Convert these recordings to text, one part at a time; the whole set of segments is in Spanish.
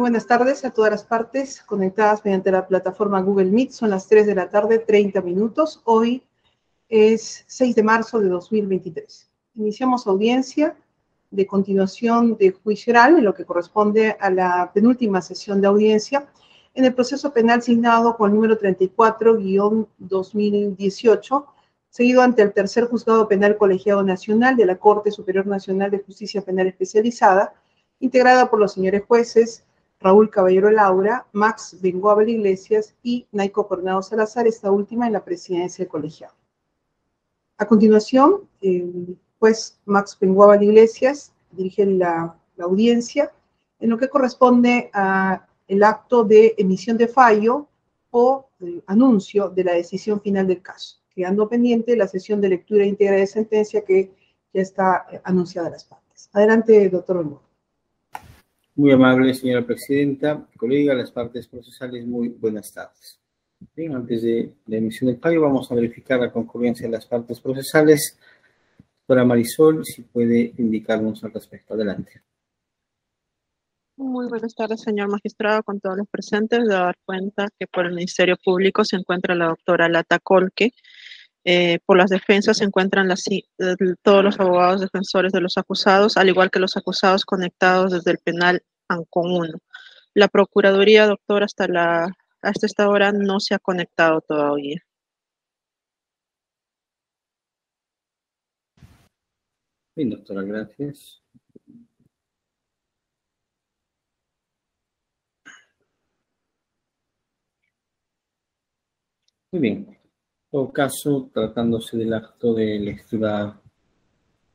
Buenas tardes a todas las partes conectadas mediante la plataforma Google Meet. Son las 3 de la tarde, 30 minutos. Hoy es 6 de marzo de 2023. Iniciamos audiencia de continuación de juicio oral en lo que corresponde a la penúltima sesión de audiencia en el proceso penal signado con el número 34-2018, seguido ante el tercer juzgado penal colegiado nacional de la Corte Superior Nacional de Justicia Penal Especializada, integrada por los señores jueces Raúl Caballero Laura, Max Bengoabel Iglesias y Naico Coronado Salazar, esta última en la presidencia del colegiado. A continuación, el juez Max Bengoabel Iglesias dirige la audiencia en lo que corresponde a el acto de emisión de fallo o anuncio de la decisión final del caso, quedando pendiente la sesión de lectura íntegra de sentencia que ya está anunciada a las partes. Adelante, doctor Bengoabel. Muy amable, señora presidenta, colega, las partes procesales, muy buenas tardes. Bien, antes de la emisión del fallo, vamos a verificar la concurrencia de las partes procesales. Doctora Marisol, si puede indicarnos al respecto. Adelante. Muy buenas tardes, señor magistrado, con todos los presentes. De dar cuenta que por el Ministerio Público se encuentra la doctora Lata Colque. Por las defensas se encuentran todos los abogados defensores de los acusados, al igual que los acusados conectados desde el penal Ancón 1. La Procuraduría, doctor, hasta esta hora no se ha conectado todavía. Bien, doctora, gracias. Muy bien. En todo caso, tratándose del acto de lectura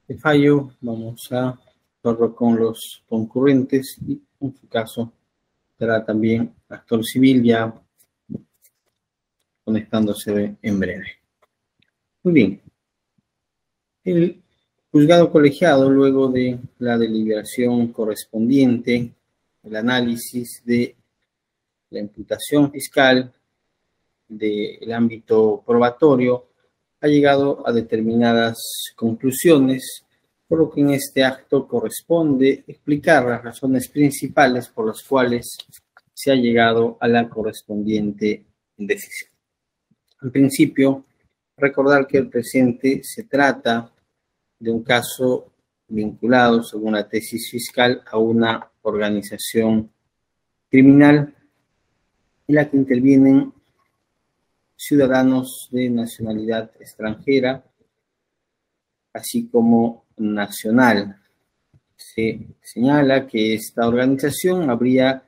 de fallo, vamos a verlo con los concurrentes y en su caso será también actor civil ya conectándose en breve. Muy bien. El juzgado colegiado, luego de la deliberación correspondiente, el análisis de la imputación fiscal del ámbito probatorio, ha llegado a determinadas conclusiones, por lo que en este acto corresponde explicar las razones principales por las cuales se ha llegado a la correspondiente decisión. En principio, recordar que el presente se trata de un caso vinculado, según la tesis fiscal, a una organización criminal en la que intervienen ciudadanos de nacionalidad extranjera, así como nacional. Se señala que esta organización habría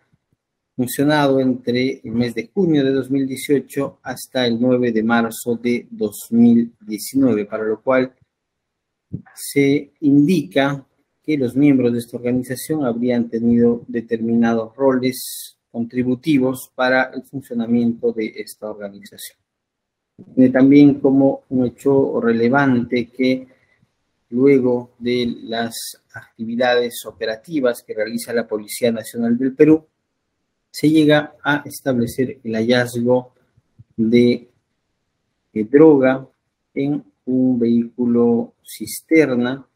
funcionado entre el mes de junio de 2018 hasta el 9 de marzo de 2019, para lo cual se indica que los miembros de esta organización habrían tenido determinados roles contributivos para el funcionamiento de esta organización. Tiene también como un hecho relevante que luego de las actividades operativas que realiza la Policía Nacional del Perú, se llega a establecer el hallazgo de droga en un vehículo cisterna,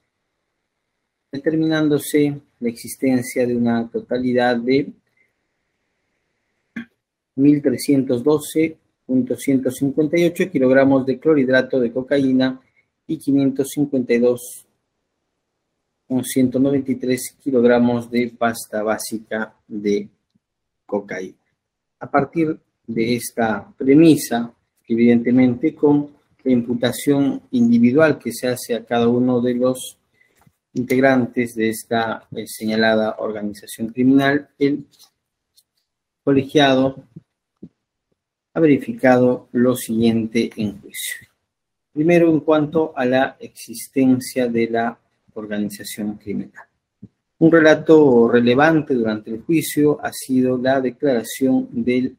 determinándose la existencia de una totalidad de 1.312.158 kilogramos de clorhidrato de cocaína y 552.193 kilogramos de pasta básica de cocaína. A partir de esta premisa, evidentemente con la imputación individual que se hace a cada uno de los integrantes de esta señalada organización criminal, el colegiado ha verificado lo siguiente en juicio. Primero, en cuanto a la existencia de la organización criminal. Un relato relevante durante el juicio ha sido la declaración del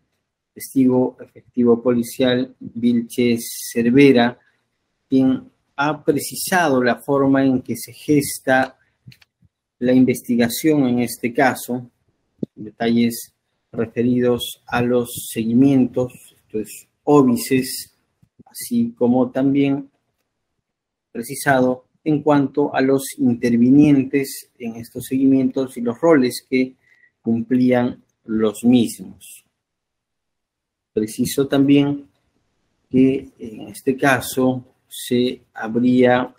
testigo efectivo policial Vilches Cervera, quien ha precisado la forma en que se gesta la investigación en este caso, detalles referidos a los seguimientos, esto es, óbices, así como también precisado en cuanto a los intervinientes en estos seguimientos y los roles que cumplían los mismos. Preciso también que en este caso se habría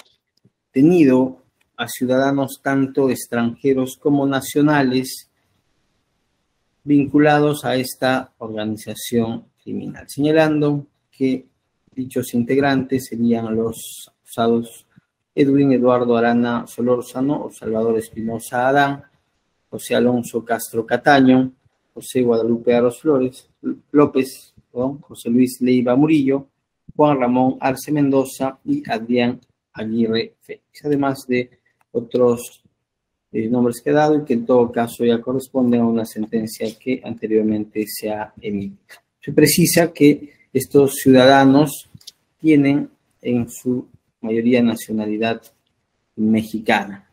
tenido a ciudadanos tanto extranjeros como nacionales vinculados a esta organización criminal, señalando que dichos integrantes serían los acusados Edwin Eduardo Arana Solórzano o Salvador Espinosa Adán, José Alonso Castro Cataño, José Guadalupe Aros López, José Luis Leiva Murillo, Juan Ramón Arce Mendoza y Adrián Aguirre Félix, además de otros nombres que he dado y que en todo caso ya corresponden a una sentencia que anteriormente se ha emitido. Se precisa que estos ciudadanos tienen en su mayoría nacionalidad mexicana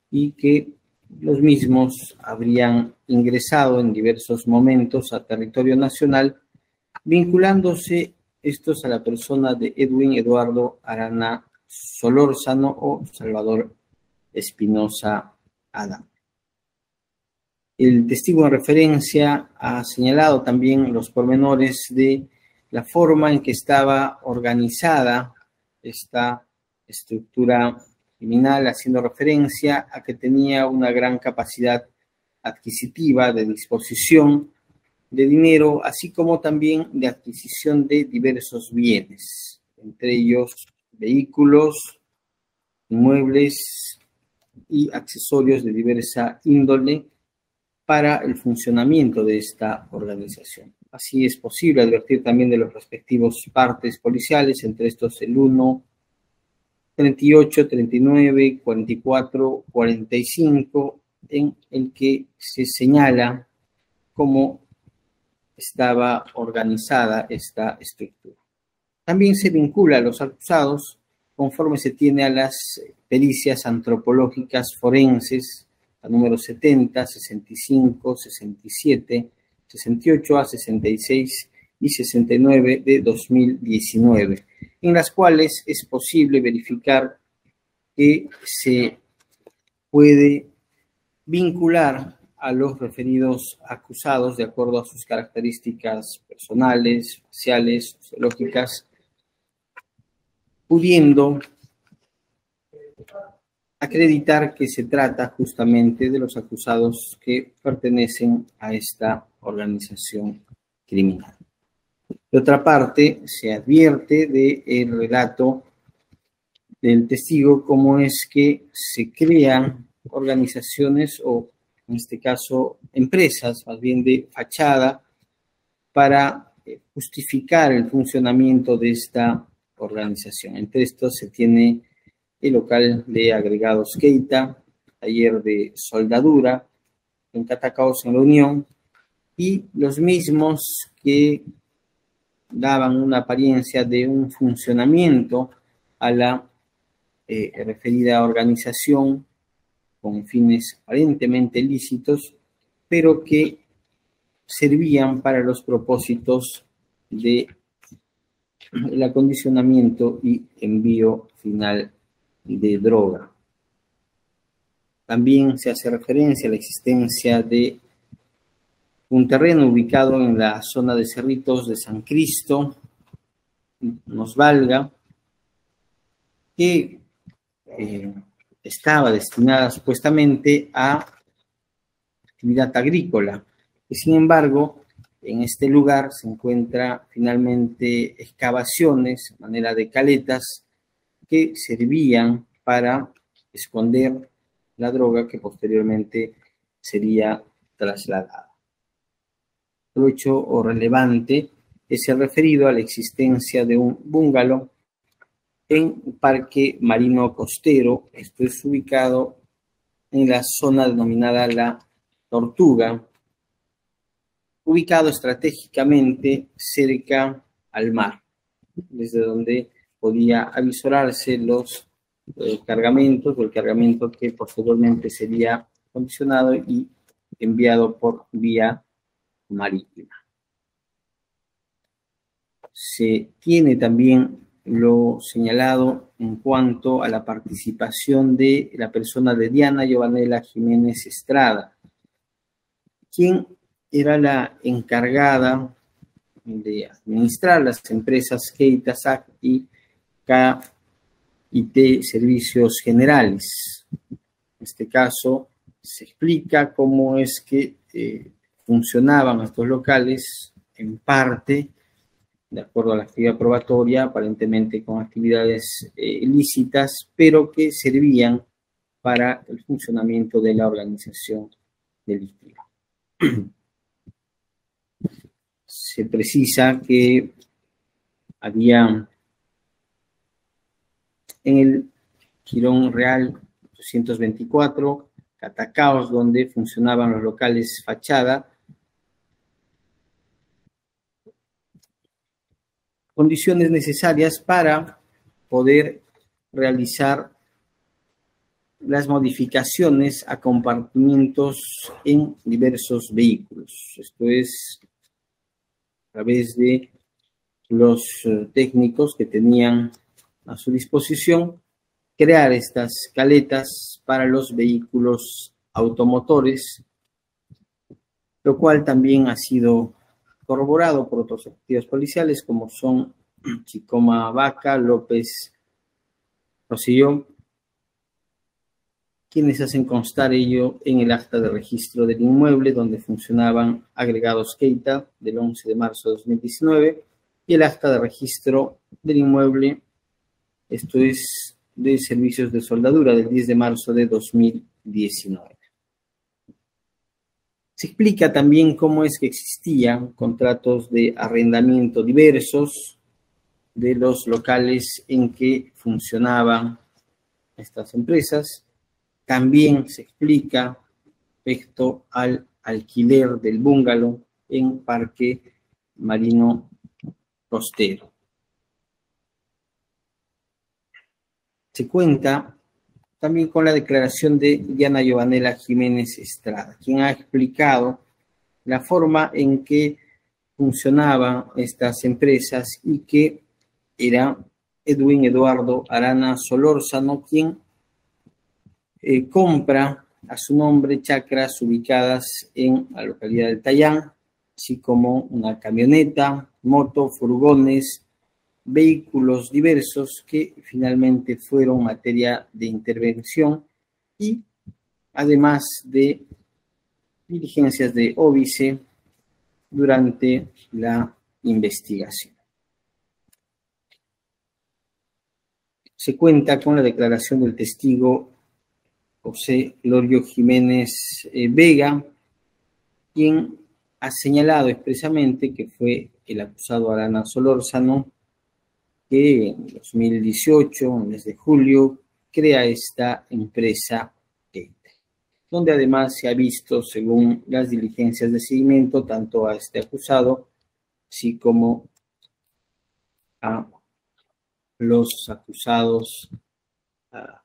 y que los mismos habrían ingresado en diversos momentos a territorio nacional, vinculándose estos a la persona de Edwin Eduardo Arana Solórzano o Salvador Espinosa Adán. El testigo en referencia ha señalado también los pormenores de la forma en que estaba organizada esta estructura criminal, haciendo referencia a que tenía una gran capacidad adquisitiva de disposición de dinero, así como también de adquisición de diversos bienes, entre ellos vehículos, inmuebles y accesorios de diversa índole para el funcionamiento de esta organización. Así es posible advertir también de los respectivos partes policiales, entre estos el 1, 38, 39, 44, 45, en el que se señala cómo estaba organizada esta estructura. También se vincula a los acusados conforme se tiene a las pericias antropológicas forenses, a número 70, 65, 67, 68 a 66 y 69 de 2019, en las cuales es posible verificar que se puede vincular a los referidos acusados de acuerdo a sus características personales, faciales, sociológicas, pudiendo acreditar que se trata justamente de los acusados que pertenecen a esta organización criminal. De otra parte, se advierte del relato del testigo cómo es que se crean organizaciones o, en este caso, empresas, más bien de fachada, para justificar el funcionamiento de esta organización. Entre estos se tiene el local de agregados Keita, taller de soldadura en Catacaos, en la Unión, y los mismos que daban una apariencia de un funcionamiento a la referida organización con fines aparentemente lícitos, pero que servían para los propósitos de el acondicionamiento y envío final de droga. También se hace referencia a la existencia de un terreno ubicado en la zona de Cerritos de San Cristo, Nos Valga, que estaba destinada supuestamente a actividad agrícola, y sin embargo, en este lugar se encuentra finalmente excavaciones, a manera de caletas, que servían para esconder la droga que posteriormente sería trasladada. Otro hecho o relevante es el referido a la existencia de un bungalow en Parque Marino Costero. Esto es ubicado en la zona denominada La Tortuga, ubicado estratégicamente cerca al mar, desde donde podía avisorarse los cargamentos o el cargamento que posteriormente sería condicionado y enviado por vía marítima. Se tiene también lo señalado en cuanto a la participación de la persona de Diana Giovanella Jiménez Estrada, quien era la encargada de administrar las empresas Keita, SAC y KIT Servicios Generales. En este caso, se explica cómo es que funcionaban estos locales, en parte, de acuerdo a la actividad probatoria, aparentemente con actividades ilícitas, pero que servían para el funcionamiento de la organización delictiva. Se precisa que había en el Jirón Real 224 Catacaos, donde funcionaban los locales fachada, condiciones necesarias para poder realizar las modificaciones a compartimientos en diversos vehículos. Esto es a través de los técnicos que tenían a su disposición crear estas caletas para los vehículos automotores, lo cual también ha sido corroborado por otros efectivos policiales como son Chicoma Vaca, López Rosillón, quienes hacen constar ello en el acta de registro del inmueble donde funcionaban agregados Keita del 11 de marzo de 2019 y el acta de registro del inmueble, esto es de servicios de soldadura del 10 de marzo de 2019. Se explica también cómo es que existían contratos de arrendamiento diversos de los locales en que funcionaban estas empresas. También se explica respecto al alquiler del bungalow en Parque Marino Costero. Se cuenta también con la declaración de Diana Giovanella Jiménez Estrada, quien ha explicado la forma en que funcionaban estas empresas y que era Edwin Eduardo Arana Solórzano quien compra a su nombre chacras ubicadas en la localidad de Tayán, así como una camioneta, moto, furgones, vehículos diversos que finalmente fueron materia de intervención y además de diligencias de óbice durante la investigación. Se cuenta con la declaración del testigo José Lorio Jiménez Vega, quien ha señalado expresamente que fue el acusado Arana Solórzano que en 2018, en el mes de julio, crea esta empresa Keita, donde además se ha visto, según las diligencias de seguimiento, tanto a este acusado, así como a los acusados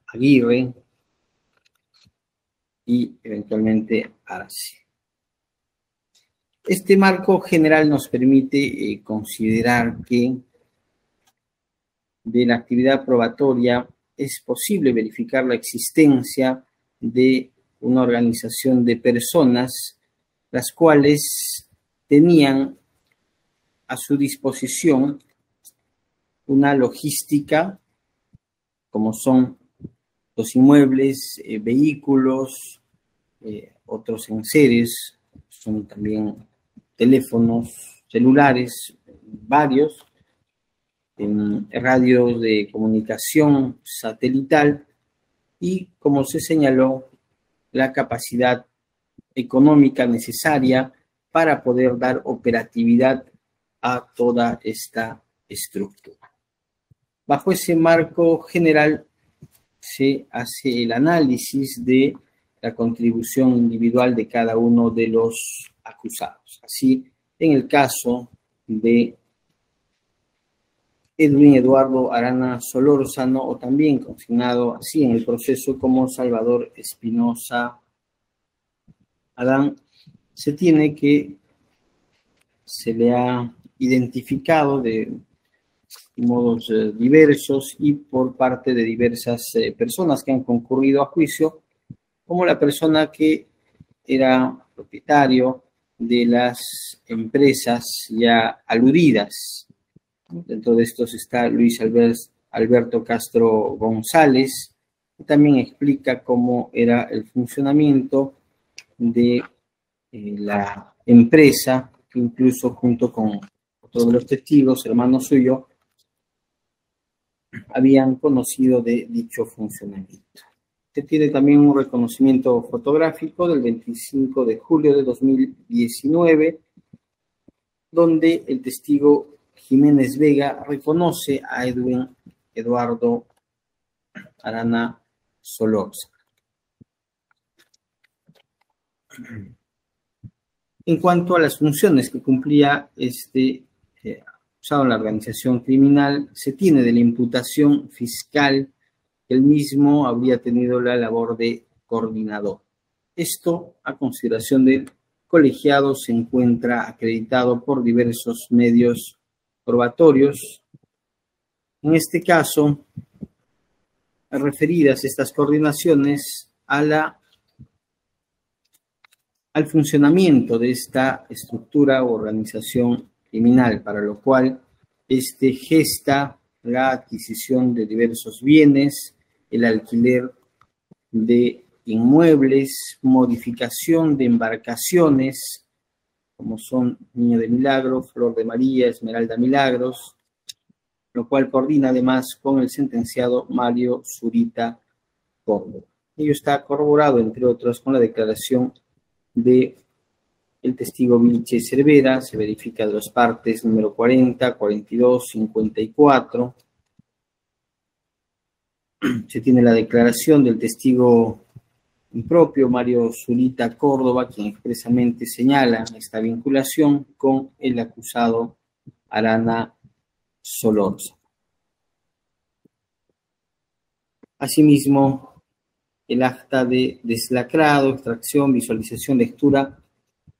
Aguirre y eventualmente Arce. Este marco general nos permite considerar que de la actividad probatoria es posible verificar la existencia de una organización de personas las cuales tenían a su disposición una logística como son los inmuebles, vehículos, otros enseres, son también teléfonos celulares, varios, en radios de comunicación satelital y, como se señaló, la capacidad económica necesaria para poder dar operatividad a toda esta estructura. Bajo ese marco general se hace el análisis de la contribución individual de cada uno de los acusados. Así, en el caso de Edwin Eduardo Arana Solórzano, o también consignado así en el proceso como Salvador Espinosa Adán, se tiene que se le ha identificado de modos diversos y por parte de diversas personas que han concurrido a juicio, como la persona que era propietario de las empresas ya aludidas. Dentro de estos está Luis Alberto Castro González, que también explica cómo era el funcionamiento de la empresa, que incluso junto con otro de los testigos, hermano suyo, habían conocido de dicho funcionamiento. Se tiene también un reconocimiento fotográfico del 25 de julio de 2019, donde el testigo Jiménez Vega reconoce a Edwin Eduardo Arana Solórzano. En cuanto a las funciones que cumplía acusado en la organización criminal, se tiene de la imputación fiscal que él mismo habría tenido la labor de coordinador. Esto, a consideración del colegiado, se encuentra acreditado por diversos medios probatorios. En este caso, referidas estas coordinaciones al funcionamiento de esta estructura o organización criminal, para lo cual gesta la adquisición de diversos bienes, el alquiler de inmuebles, modificación de embarcaciones, como son Niño de Milagro, Flor de María, Esmeralda Milagros, lo cual coordina además con el sentenciado Mario Zurita Córdoba. Ello está corroborado, entre otros, con la declaración de el testigo Vilche Cervera. Se verifica de las partes número 40, 42, 54. Se tiene la declaración del testigo impropio Mario Zurita Córdoba, quien expresamente señala esta vinculación con el acusado Arana Solórzano. Asimismo, el acta de deslacrado, extracción, visualización, lectura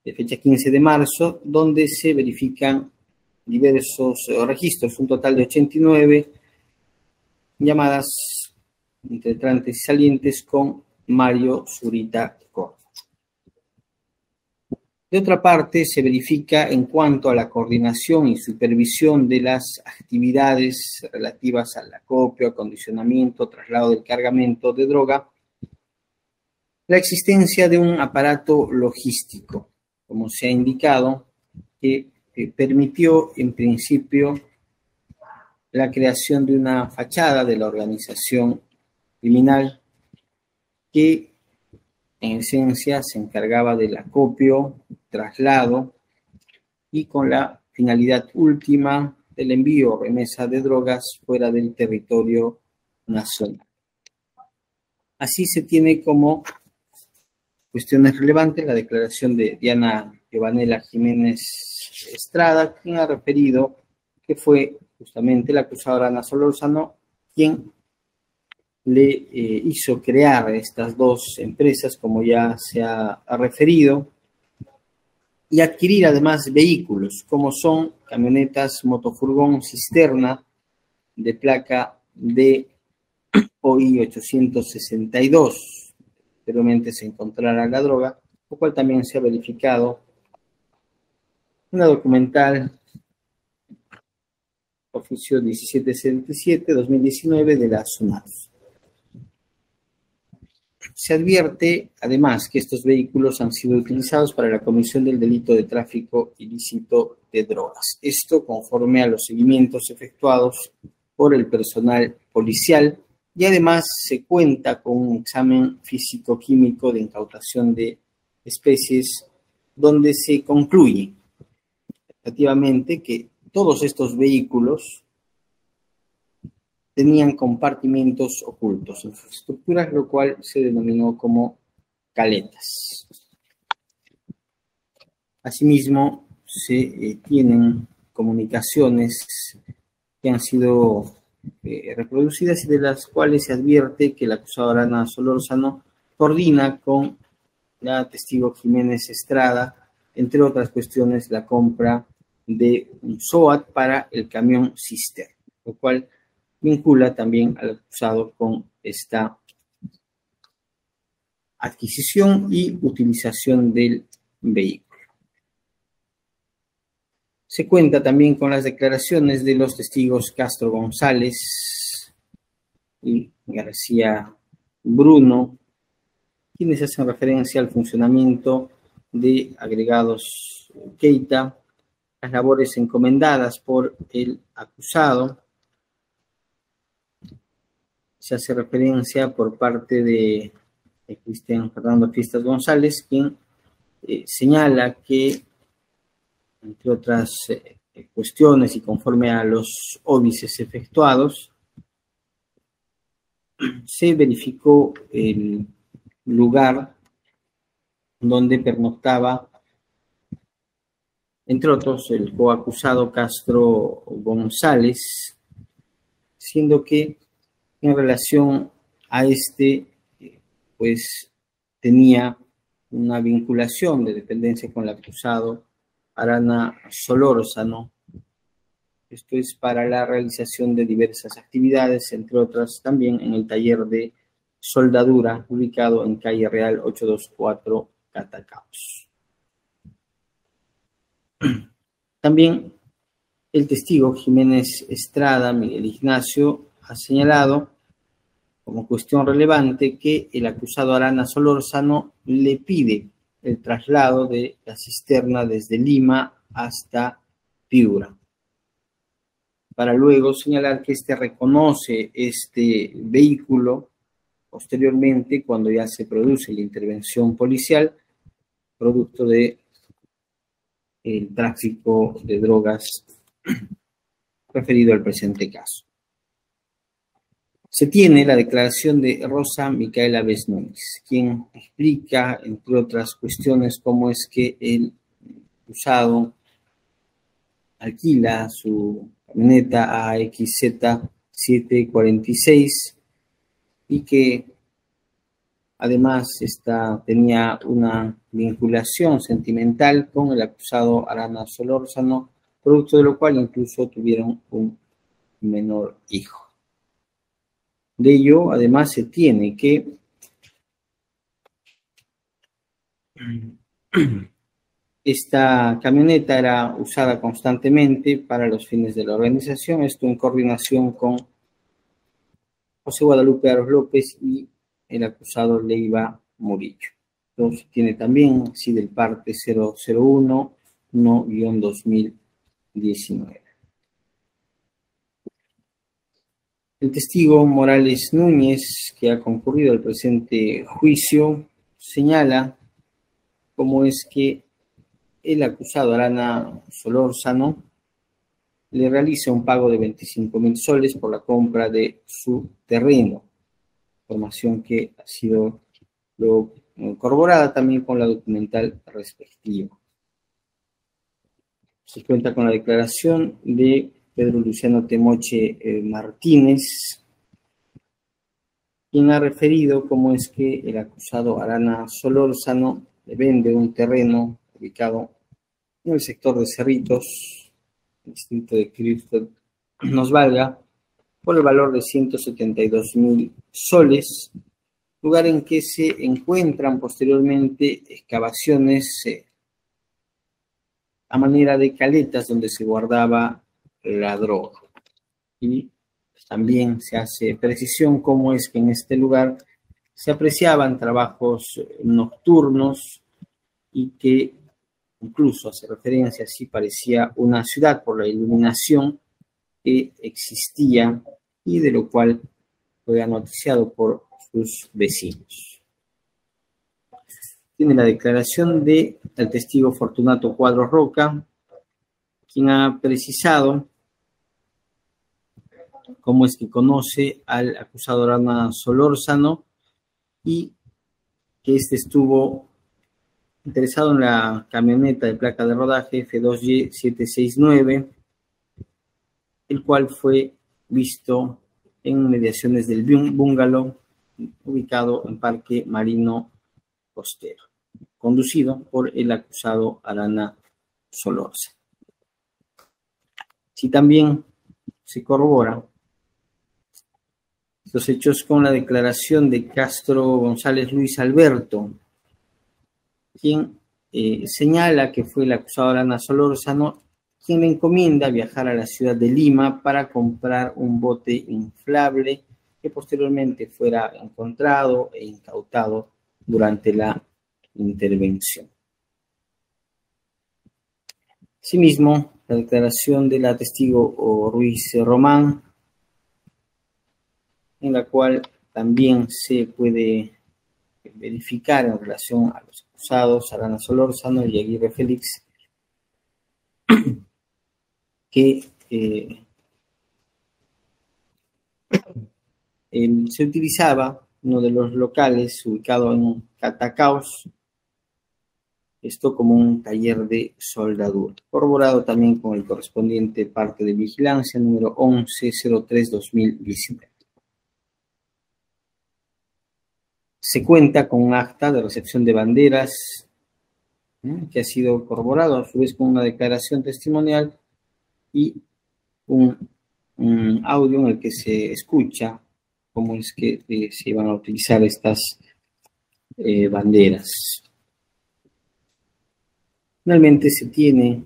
de fecha 15 de marzo, donde se verifican diversos registros, un total de 89 llamadas entre entrantes y salientes con Mario Zurita Córdoba. De otra parte, se verifica en cuanto a la coordinación y supervisión de las actividades relativas al acopio, acondicionamiento, traslado del cargamento de droga, la existencia de un aparato logístico, como se ha indicado, que permitió en principio la creación de una fachada de la organización criminal que en esencia se encargaba del acopio, traslado y con la finalidad última del envío o remesa de drogas fuera del territorio nacional. Así se tiene como cuestiones relevantes la declaración de Diana Giovanella Jiménez Estrada, quien ha referido que fue justamente el acusado Arana Solórzano quien le hizo crear estas dos empresas, como ya se ha referido, y adquirir además vehículos, como son camionetas motofurgón cisterna de placa de OI 862. Anteriormente se encontrara la droga, lo cual también se ha verificado en la documental oficio 1777-2019 de la SUNAF. Se advierte, además, que estos vehículos han sido utilizados para la comisión del delito de tráfico ilícito de drogas. Esto conforme a los seguimientos efectuados por el personal policial y además se cuenta con un examen físico-químico de incautación de especies donde se concluye efectivamente que todos estos vehículos tenían compartimentos ocultos en sus estructuras, lo cual se denominó como caletas. Asimismo, se tienen comunicaciones que han sido reproducidas y de las cuales se advierte que el acusado Arana Solórzano coordina con la testigo Jiménez Estrada, entre otras cuestiones, la compra de un SOAT para el camión cisterna, lo cual vincula también al acusado con esta adquisición y utilización del vehículo. Se cuenta también con las declaraciones de los testigos Castro González y García Bruno, quienes hacen referencia al funcionamiento de agregados Keita, las labores encomendadas por el acusado. Se hace referencia por parte de Cristian Fernando Fiestas González, quien señala que, entre otras cuestiones y conforme a los óbices efectuados, se verificó el lugar donde pernoctaba, entre otros, el coacusado Castro González, siendo que en relación a este, pues tenía una vinculación de dependencia con el acusado Arana Solórzano. Esto es para la realización de diversas actividades, entre otras también en el taller de soldadura ubicado en calle Real 824 Catacaos. También el testigo Jiménez Estrada Miguel Ignacio ha señalado como cuestión relevante que el acusado Arana Solórzano le pide el traslado de la cisterna desde Lima hasta Piura, para luego señalar que este reconoce este vehículo posteriormente cuando ya se produce la intervención policial, producto de el tráfico de drogas referido al presente caso. Se tiene la declaración de Rosa Micaela Vez Núñez, quien explica, entre otras cuestiones, cómo es que el acusado alquila su camioneta AXZ 746 y que además tenía una vinculación sentimental con el acusado Arana Solórzano, producto de lo cual incluso tuvieron un menor hijo. De ello, además, se tiene que esta camioneta era usada constantemente para los fines de la organización, esto en coordinación con José Guadalupe Aros López y el acusado Leiva Murillo. Entonces, tiene también, sí, del parte 001-2019. El testigo Morales Núñez, que ha concurrido al presente juicio, señala cómo es que el acusado Arana Solórzano le realiza un pago de 25,000 soles por la compra de su terreno, información que ha sido corroborada también con la documental respectiva. Se cuenta con la declaración de Pedro Luciano Temoche Martínez, quien ha referido cómo es que el acusado Arana Solórzano le vende un terreno ubicado en el sector de Cerritos, el distrito de Cristo Nos Valga, por el valor de 172,000 soles, lugar en que se encuentran posteriormente excavaciones a manera de caletas donde se guardaba la droga. Y también se hace precisión cómo es que en este lugar se apreciaban trabajos nocturnos y que incluso hace referencia, así parecía una ciudad por la iluminación que existía y de lo cual fue noticiado por sus vecinos. Tiene la declaración del testigo Fortunato Cuadros Roca, quien ha precisado cómo es que conoce al acusado Arana Solórzano y que este estuvo interesado en la camioneta de placa de rodaje F2Y769, el cual fue visto en mediaciones del bungalow ubicado en Parque Marino Costero, conducido por el acusado Arana Solórzano. Si también se corrobora los hechos con la declaración de Castro González Luis Alberto, quien señala que fue el acusado Arana Solórzano quien le encomienda viajar a la ciudad de Lima para comprar un bote inflable que posteriormente fuera encontrado e incautado durante la intervención. Asimismo, la declaración de la testigo Ruiz Román, en la cual también se puede verificar en relación a los acusados Arana Solórzano y Aguirre Félix, que se utilizaba uno de los locales ubicado en Catacaos, esto como un taller de soldadura, corroborado también con el correspondiente parte de vigilancia número 1103-2019. Se cuenta con un acta de recepción de banderas, que ha sido corroborado a su vez con una declaración testimonial y un audio en el que se escucha cómo es que se iban a utilizar estas banderas. Finalmente se tiene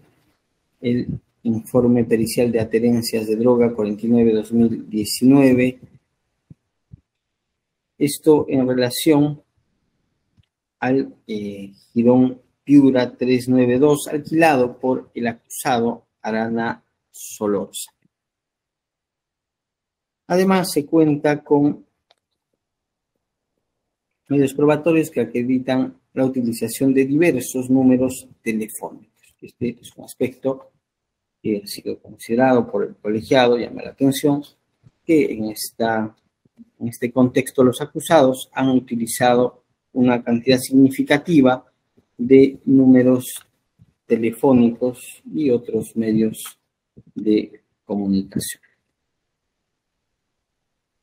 el informe pericial de adherencias de droga 49-2019. Esto en relación al Girón Piura 392, alquilado por el acusado Arana Solórzano. Además, se cuenta con medios probatorios que acreditan la utilización de diversos números telefónicos. Este es un aspecto que ha sido considerado por el colegiado, llama la atención, que en este contexto los acusados han utilizado una cantidad significativa de números telefónicos y otros medios de comunicación.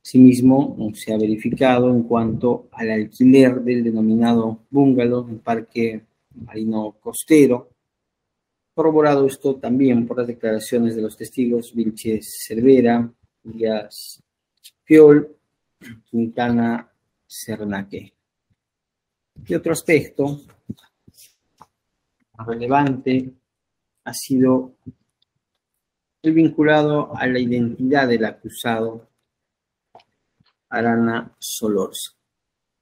Asimismo, se ha verificado en cuanto al alquiler del denominado bungalow en Parque Marino Costero, corroborado esto también por las declaraciones de los testigos Vilches Cervera, Díaz Piol, Quintana Cernaque. Y otro aspecto relevante ha sido el vinculado a la identidad del acusado Arana Solórzano.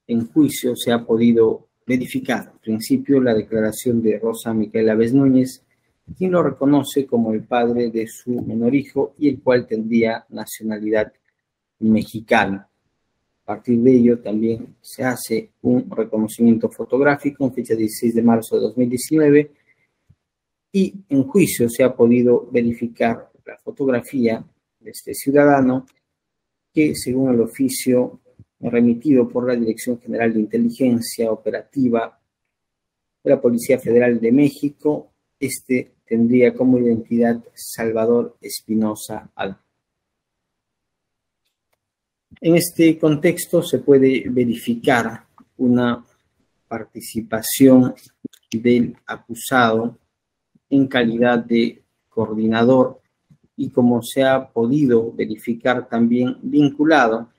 En juicio se ha podido verificar, en principio, la declaración de Rosa Micaela Vez Núñez, quien lo reconoce como el padre de su menor hijo y el cual tendría nacionalidad mexicana. A partir de ello también se hace un reconocimiento fotográfico en fecha 16 de marzo de 2019 y en juicio se ha podido verificar la fotografía de este ciudadano que, según el oficio remitido por la Dirección General de Inteligencia Operativa de la Policía Federal de México, tendría como identidad Salvador Espinosa Alba. En este contexto se puede verificar una participación del acusado en calidad de coordinador y, como se ha podido verificar, también vinculado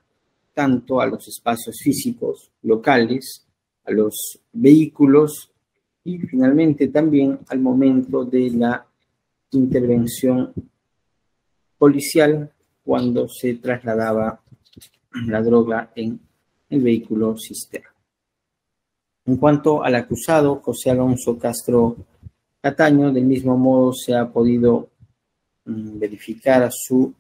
tanto a los espacios físicos locales, a los vehículos y finalmente también al momento de la intervención policial cuando se trasladaba la droga en el vehículo cisterna. En cuanto al acusado José Alonso Castro Cataño, del mismo modo se ha podido verificar su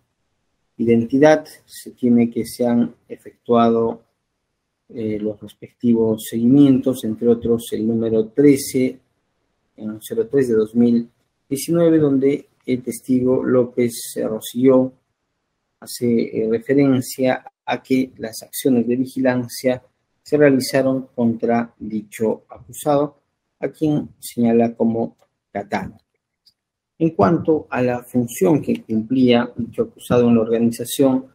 identidad. Se tiene que se han efectuado los respectivos seguimientos, entre otros el número 13, en 03 de 2019, donde el testigo López Rosselló hace referencia a que las acciones de vigilancia se realizaron contra dicho acusado, a quien señala como Cataño. En cuanto a la función que cumplía dicho acusado en la organización,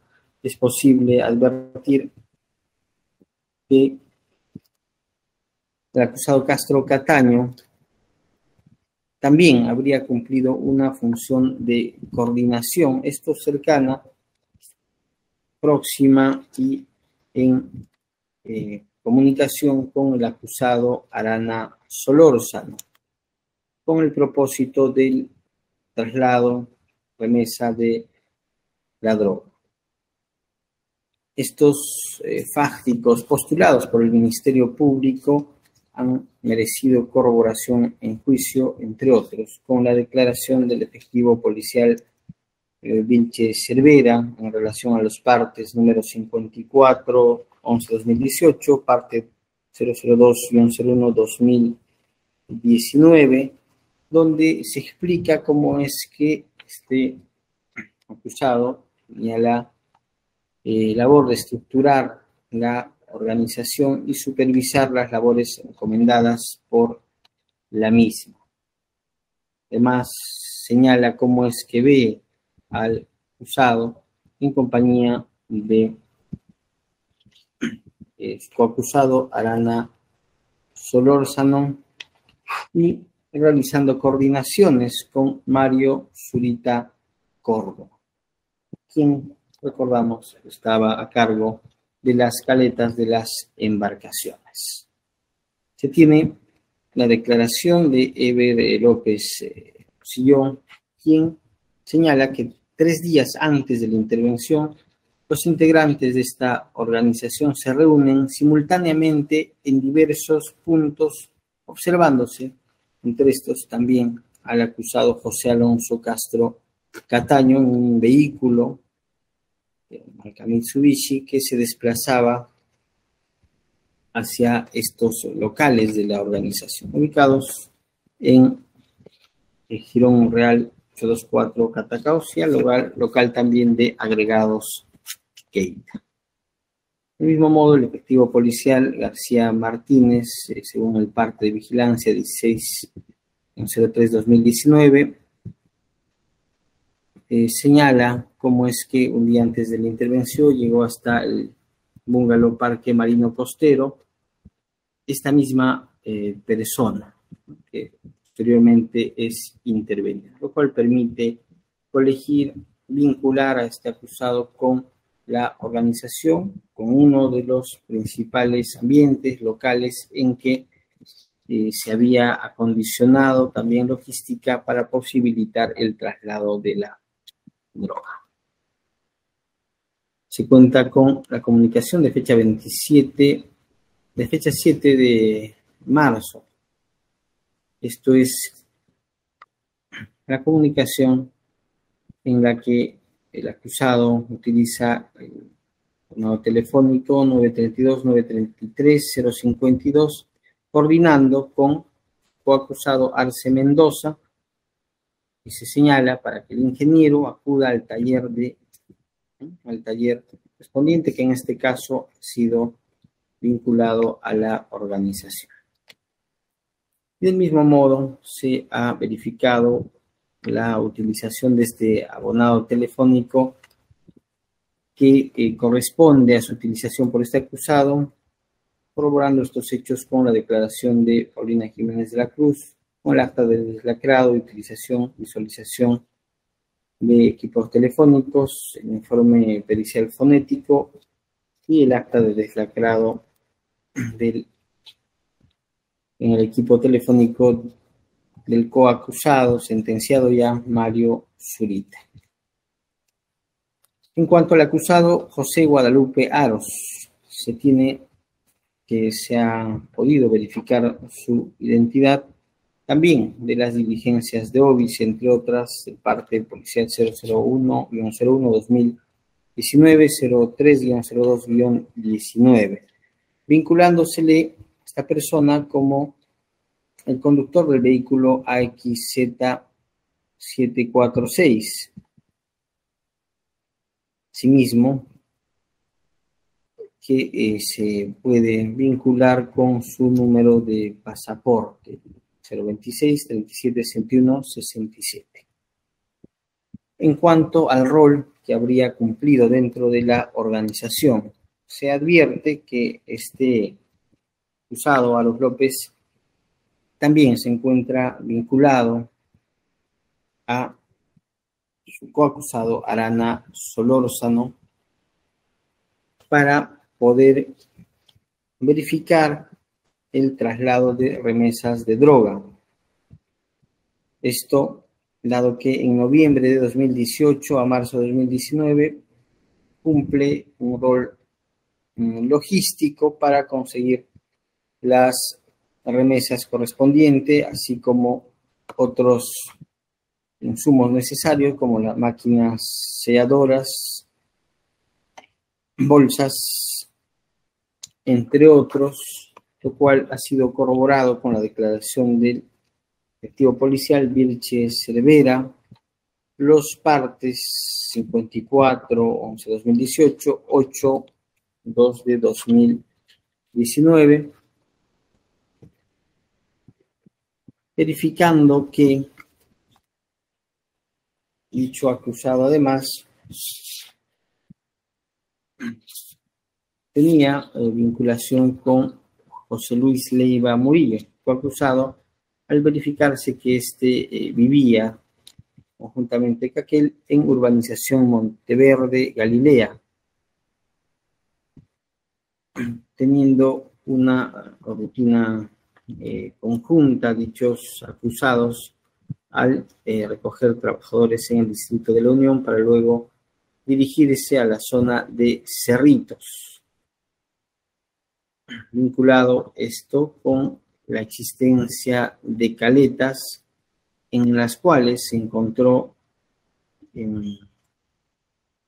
es posible advertir que el acusado Castro Cataño también habría cumplido una función de coordinación, esto cercana, próxima y en comunicación con el acusado Arana Solórzano, con el propósito del traslado, remesa de la droga. Estos fácticos postulados por el Ministerio Público han merecido corroboración en juicio, entre otros, con la declaración del efectivo policial Vilches Cervera en relación a los partes número 54, 11-2018, parte 002-01-2019, donde se explica cómo es que este acusado tenía la labor de estructurar la organización y supervisar las labores encomendadas por la misma. Además, señala cómo es que ve al acusado en compañía de su coacusado Arana Solórzano y realizando coordinaciones con Mario Zurita Córdoba, quien, recordamos, estaba a cargo de las caletas de las embarcaciones. Se tiene la declaración de Eber López Sillón, quien señala que 3 días antes de la intervención, los integrantes de esta organización se reúnen simultáneamente en diversos puntos, observándose, entre estos también al acusado José Alonso Castro Cataño en un vehículo, marca Mitsubishi, que se desplazaba hacia estos locales de la organización, ubicados en el Jirón Real 824 Catacaos y al local también de Agregados Keita. Del mismo modo, el efectivo policial García Martínez, según el parte de vigilancia 16-03-2019, señala cómo es que un día antes de la intervención llegó hasta el bungalow Parque Marino Costero esta misma persona, que posteriormente es intervenida, lo cual permite colegir, vincular a este acusado con la organización, con uno de los principales ambientes locales en que se había acondicionado también logística para posibilitar el traslado de la droga. Se cuenta con la comunicación de fecha 7 de marzo. Esto es la comunicación en la que el acusado utiliza el número telefónico 932-933-052, coordinando con coacusado Arce Mendoza, y se señala para que el ingeniero acuda al taller correspondiente, que en este caso ha sido vinculado a la organización. Del mismo modo, se ha verificado la utilización de este abonado telefónico que corresponde a su utilización por este acusado, corroborando estos hechos con la declaración de Paulina Jiménez de la Cruz, con el acta de deslacrado, utilización, visualización de equipos telefónicos, el informe pericial fonético y el acta de deslacrado en el equipo telefónico del coacusado, sentenciado ya Mario Zurita. En cuanto al acusado José Guadalupe Aros, se tiene que se ha podido verificar su identidad también de las diligencias de OBIS, entre otras, de parte policial 001-01-2019, 03-02-19, vinculándosele a esta persona como el conductor del vehículo AXZ746. Asimismo, que se puede vincular con su número de pasaporte 026 37 61 67. En cuanto al rol que habría cumplido dentro de la organización, se advierte que este acusado, Aros López, también se encuentra vinculado a su coacusado Arana Solórzano para poder verificar el traslado de remesas de droga. Esto, dado que en noviembre de 2018 a marzo de 2019 cumple un rol logístico para conseguir las remesas correspondientes, así como otros insumos necesarios como las máquinas selladoras, bolsas, entre otros, lo cual ha sido corroborado con la declaración del efectivo policial Vilches Cervera, los partes 54-11-2018, 8-2 de 2019, verificando que dicho acusado además tenía vinculación con José Luis Leiva Murillo. Fue acusado al verificarse que vivía conjuntamente con aquel en urbanización Monteverde, Galilea, teniendo una rutina conjunta dichos acusados al recoger trabajadores en el distrito de la Unión para luego dirigirse a la zona de Cerritos, vinculado esto con la existencia de caletas en las cuales se encontró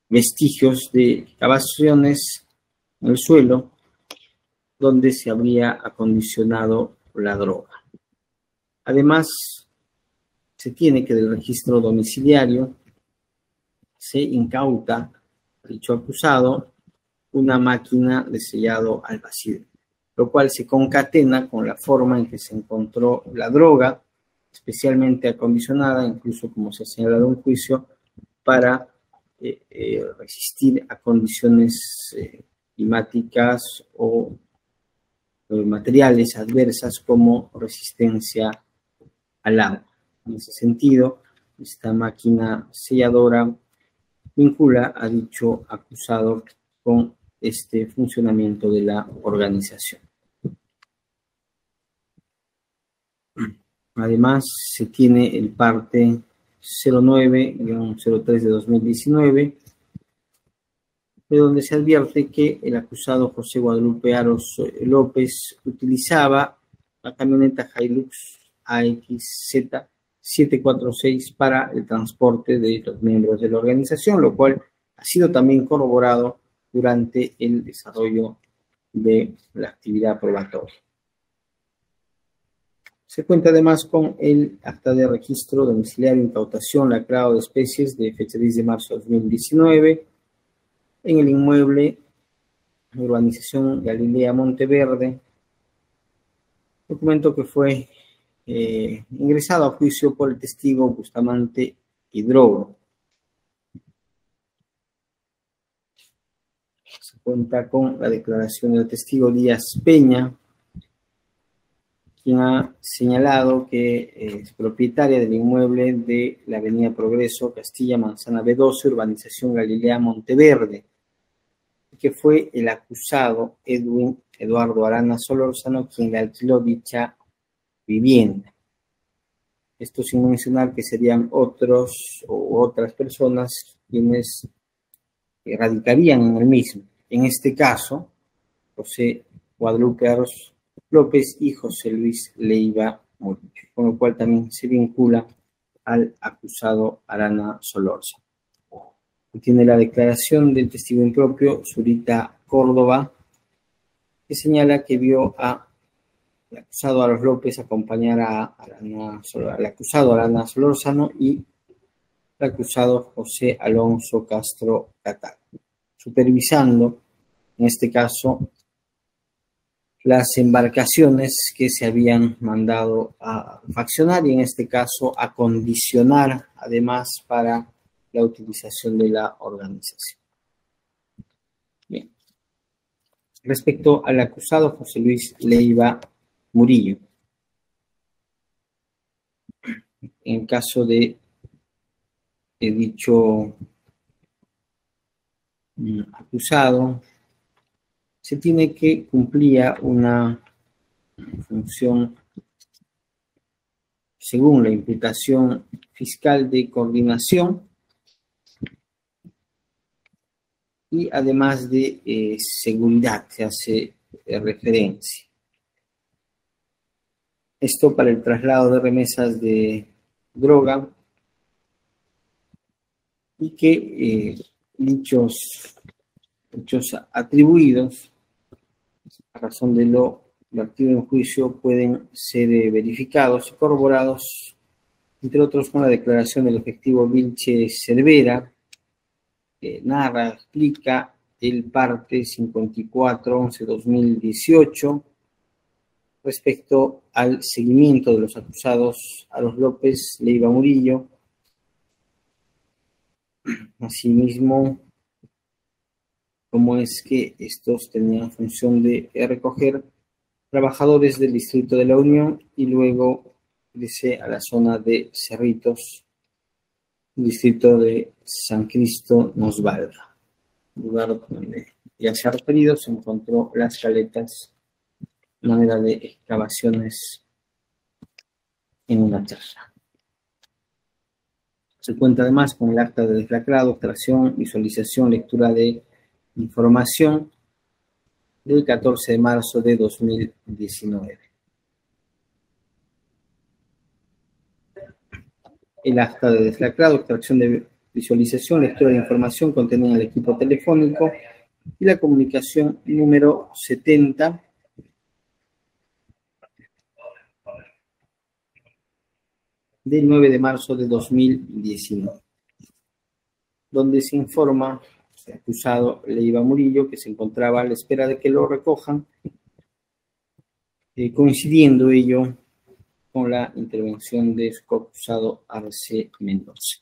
vestigios de excavaciones en el suelo donde se habría acondicionado la droga. Además, se tiene que del registro domiciliario se incauta a dicho acusado una máquina de sellado al vacío, lo cual se concatena con la forma en que se encontró la droga, especialmente acondicionada, incluso como se ha señalado en un juicio, para resistir a condiciones climáticas o materiales adversas como resistencia al agua. En ese sentido, esta máquina selladora vincula a dicho acusado con este funcionamiento de la organización. Además, se tiene el parte 09-03 de 2019, de donde se advierte que el acusado José Guadalupe Aros López utilizaba la camioneta Hilux AXZ 746 para el transporte de los miembros de la organización, lo cual ha sido también corroborado durante el desarrollo de la actividad probatoria. Se cuenta además con el acta de registro domiciliario e incautación lacrado de especies de fecha 10 de marzo de 2019 en el inmueble urbanización Galilea Monteverde, documento que fue ingresado a juicio por el testigo Bustamante Hidrobo. Se cuenta con la declaración del testigo Díaz Peña, quien ha señalado que es propietaria del inmueble de la avenida Progreso, Castilla, Manzana B12, urbanización Galilea Monteverde, que fue el acusado Edwin Eduardo Arana Solórzano quien le alquiló dicha vivienda. Esto sin mencionar que serían otros o otras personas quienes radicarían en el mismo. En este caso, José Guadalupe Aros López y José Luis Leiva Murillo, con lo cual también se vincula al acusado Arana Solórzano. Tiene la declaración del testigo impropio Zurita Córdoba, que señala que vio al acusado Aros López acompañar al acusado Arana Solórzano y al acusado José Alonso Castro Catal, supervisando, en este caso, las embarcaciones que se habían mandado a faccionar y en este caso acondicionar, además, para la utilización de la organización. Bien. Respecto al acusado José Luis Leiva Murillo, en el caso de dicho acusado, se tiene que cumplir una función según la imputación fiscal de coordinación, y además de seguridad se hace referencia. Esto para el traslado de remesas de droga, y que dichos atribuidos, a razón de lo vertido en juicio, pueden ser verificados y corroborados, entre otros con la declaración del efectivo Vilche Cervera, que narra, explica el parte 54-11-2018 respecto al seguimiento de los acusados a los López Leiva Murillo. Asimismo, cómo es que estos tenían función de recoger trabajadores del distrito de La Unión y luego irse a la zona de Cerritos, distrito de San Cristo Nos Valga, lugar donde ya se ha referido, se encontró las caletas, manera de excavaciones en una charla. Se cuenta además con el acta de deslacrado, extracción, visualización, lectura de información del 14 de marzo de 2019. El acta de deslacrado, extracción de visualización, lectura de información contenida en el equipo telefónico y la comunicación número 70 del 9 de marzo de 2019, donde se informa al acusado Leiva Murillo que se encontraba a la espera de que lo recojan, coincidiendo ello con la intervención de su acusado Arce Mendoza.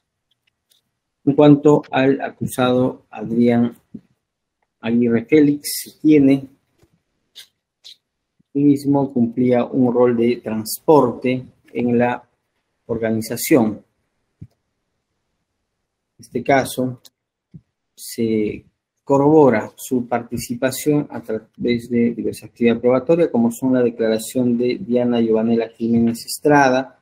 En cuanto al acusado Adrián Aguirre Félix, el mismo cumplía un rol de transporte en la organización. En este caso, se corrobora su participación a través de diversas actividades probatorias, como son la declaración de Diana Giovanela Jiménez Estrada,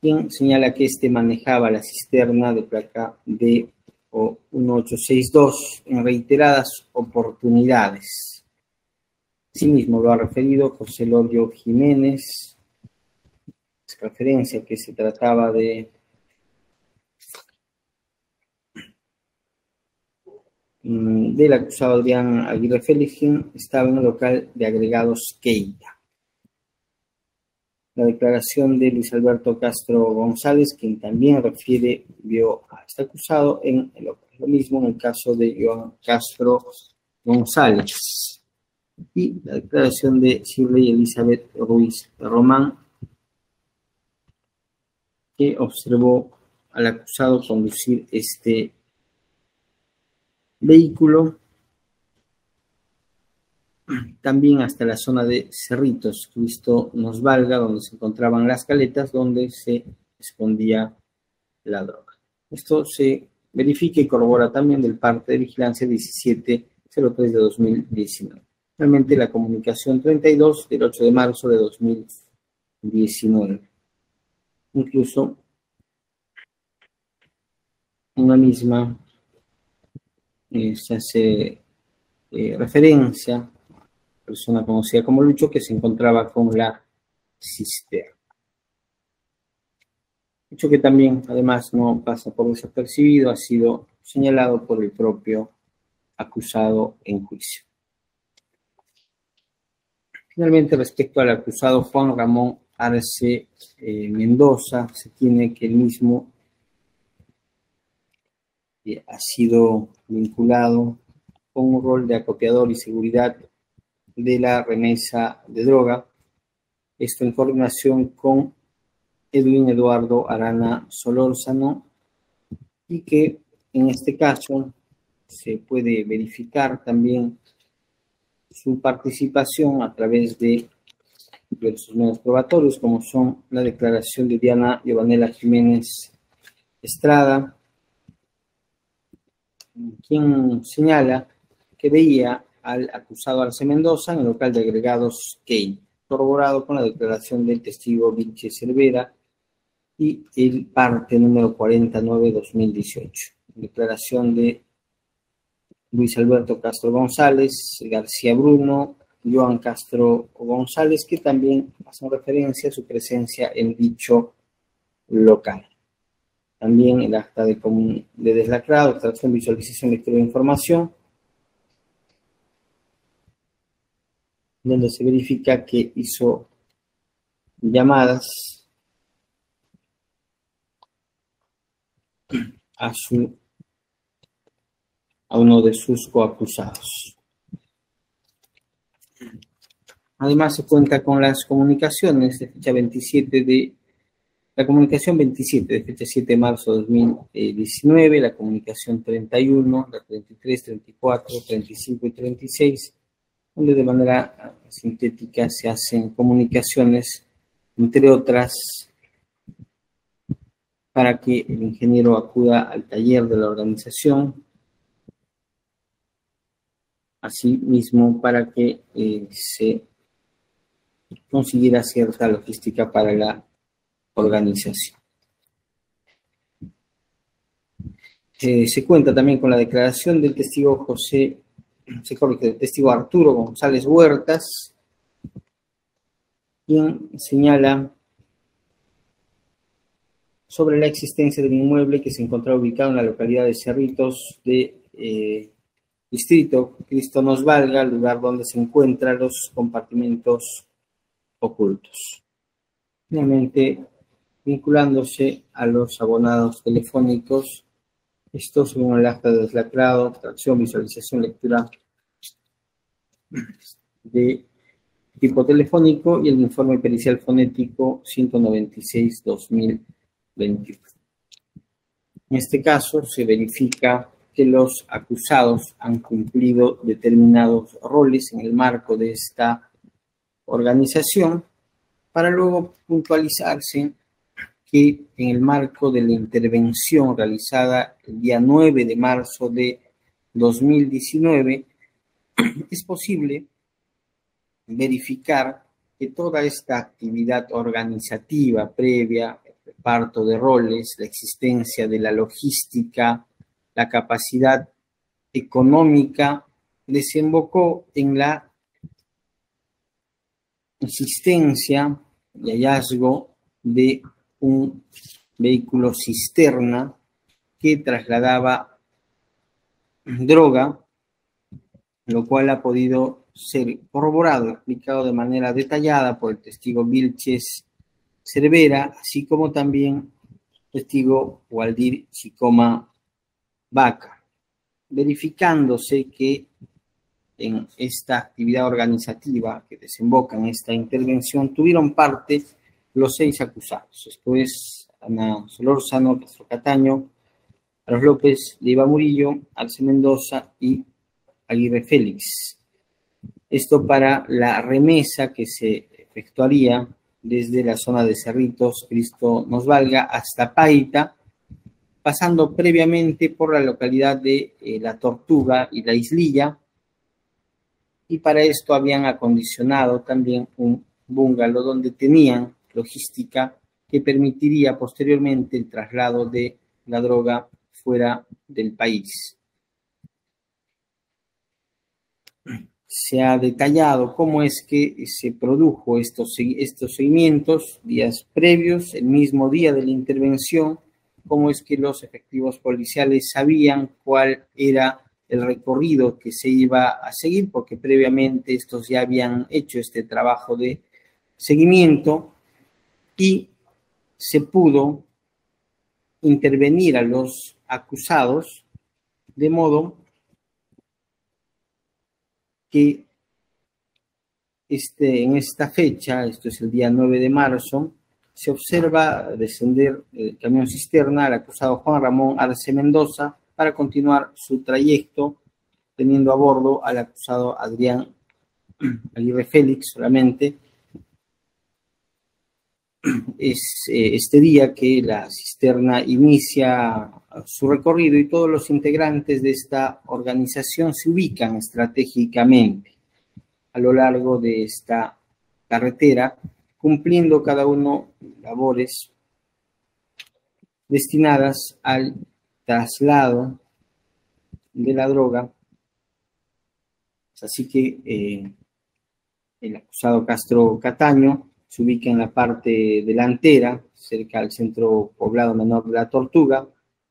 quien señala que éste manejaba la cisterna de placa D1862 en reiteradas oportunidades. Asimismo, lo ha referido José Lorio Jiménez, referencia que se trataba del acusado Adrián Aguirre Félix, quien estaba en el local de agregados Keita. La declaración de Luis Alberto Castro González, quien también vio a este acusado en el local. Lo mismo en el caso de Joan Castro González. Y la declaración de Shirley Elizabeth Ruiz Román, que observó al acusado conducir este vehículo también hasta la zona de Cerritos, Cristo Nos Valga, donde se encontraban las caletas donde se escondía la droga. Esto se verifica y corrobora también del parte de vigilancia 1703 de 2019. Realmente la comunicación 32 del 8 de marzo de 2019. Incluso una misma se hace referencia a la persona conocida como Lucho, que se encontraba con la cisterna. Hecho que también, además, no pasa por desapercibido, ha sido señalado por el propio acusado en juicio. Finalmente, respecto al acusado Juan Ramón Arce Mendoza, se tiene que el mismo ha sido vinculado con un rol de acopiador y seguridad de la remesa de droga, esto en coordinación con Edwin Eduardo Arana Solórzano, y que en este caso se puede verificar también su participación a través de diversos medios probatorios, como son la declaración de Diana Giovanela Jiménez Estrada, quien señala que veía al acusado Arce Mendoza en el local de agregados Key. corroborado con la declaración del testigo Vilches Cervera y el parte número 49/2018. Declaración de Luis Alberto Castro González, García Bruno, Joan Castro González, que también hacen referencia a su presencia en dicho local. También el acta de deslacrado, extracción, visualización, lectura de información, donde se verifica que hizo llamadas a uno de sus coacusados. Además, se cuenta con las comunicaciones de fecha 27 de la comunicación 27 de fecha 7 de marzo de 2019, la comunicación 31, la 33, 34, 35 y 36, donde de manera sintética se hacen comunicaciones, entre otras, para que el ingeniero acuda al taller de la organización, asimismo para que se consiguiera cierta logística para la organización. Se cuenta también con la declaración del testigo del testigo Arturo González Huertas, quien señala sobre la existencia del inmueble que se encontraba ubicado en la localidad de Cerritos de distrito Cristo nos valga, lugar donde se encuentran los compartimentos ocultos. Finalmente, vinculándose a los abonados telefónicos, esto según el acta de deslacrado, extracción, visualización, lectura de tipo telefónico y el informe pericial fonético 196/2021. En este caso se verifica que los acusados han cumplido determinados roles en el marco de esta organización, para luego puntualizarse que en el marco de la intervención realizada el día 9 de marzo de 2019, es posible verificar que toda esta actividad organizativa previa, el reparto de roles, la existencia de la logística, la capacidad económica, desembocó en la existencia y hallazgo de un vehículo cisterna que trasladaba droga, lo cual ha podido ser corroborado, explicado de manera detallada por el testigo Vilches Cervera, así como también el testigo Waldir Chicoma Vaca, verificándose que en esta actividad organizativa que desemboca en esta intervención tuvieron parte los 6 acusados. Esto es Ana Solórzano, Castro Cataño, Carlos López, Leiva Murillo, Arce Mendoza y Aguirre Félix. Esto para la remesa que se efectuaría desde la zona de Cerritos, Cristo nos valga, hasta Paita, pasando previamente por la localidad de La Tortuga y La Islilla, y para esto habían acondicionado también un bungalow donde tenían logística que permitiría posteriormente el traslado de la droga fuera del país. Se ha detallado cómo es que se produjo estos seguimientos días previos, el mismo día de la intervención, cómo es que los efectivos policiales sabían cuál era el recorrido que se iba a seguir, porque previamente estos ya habían hecho este trabajo de seguimiento y se pudo intervenir a los acusados de modo que en esta fecha, esto es el día 9 de marzo, se observa descender el camión cisterna al acusado Juan Ramón Arce Mendoza para continuar su trayecto, teniendo a bordo al acusado Adrián Aguirre Félix solamente. Es este día que la cisterna inicia su recorrido y todos los integrantes de esta organización se ubican estratégicamente a lo largo de esta carretera, cumpliendo cada uno labores destinadas al traslado de la droga. Así que el acusado Castro Cataño se ubica en la parte delantera, cerca al centro poblado menor de La Tortuga,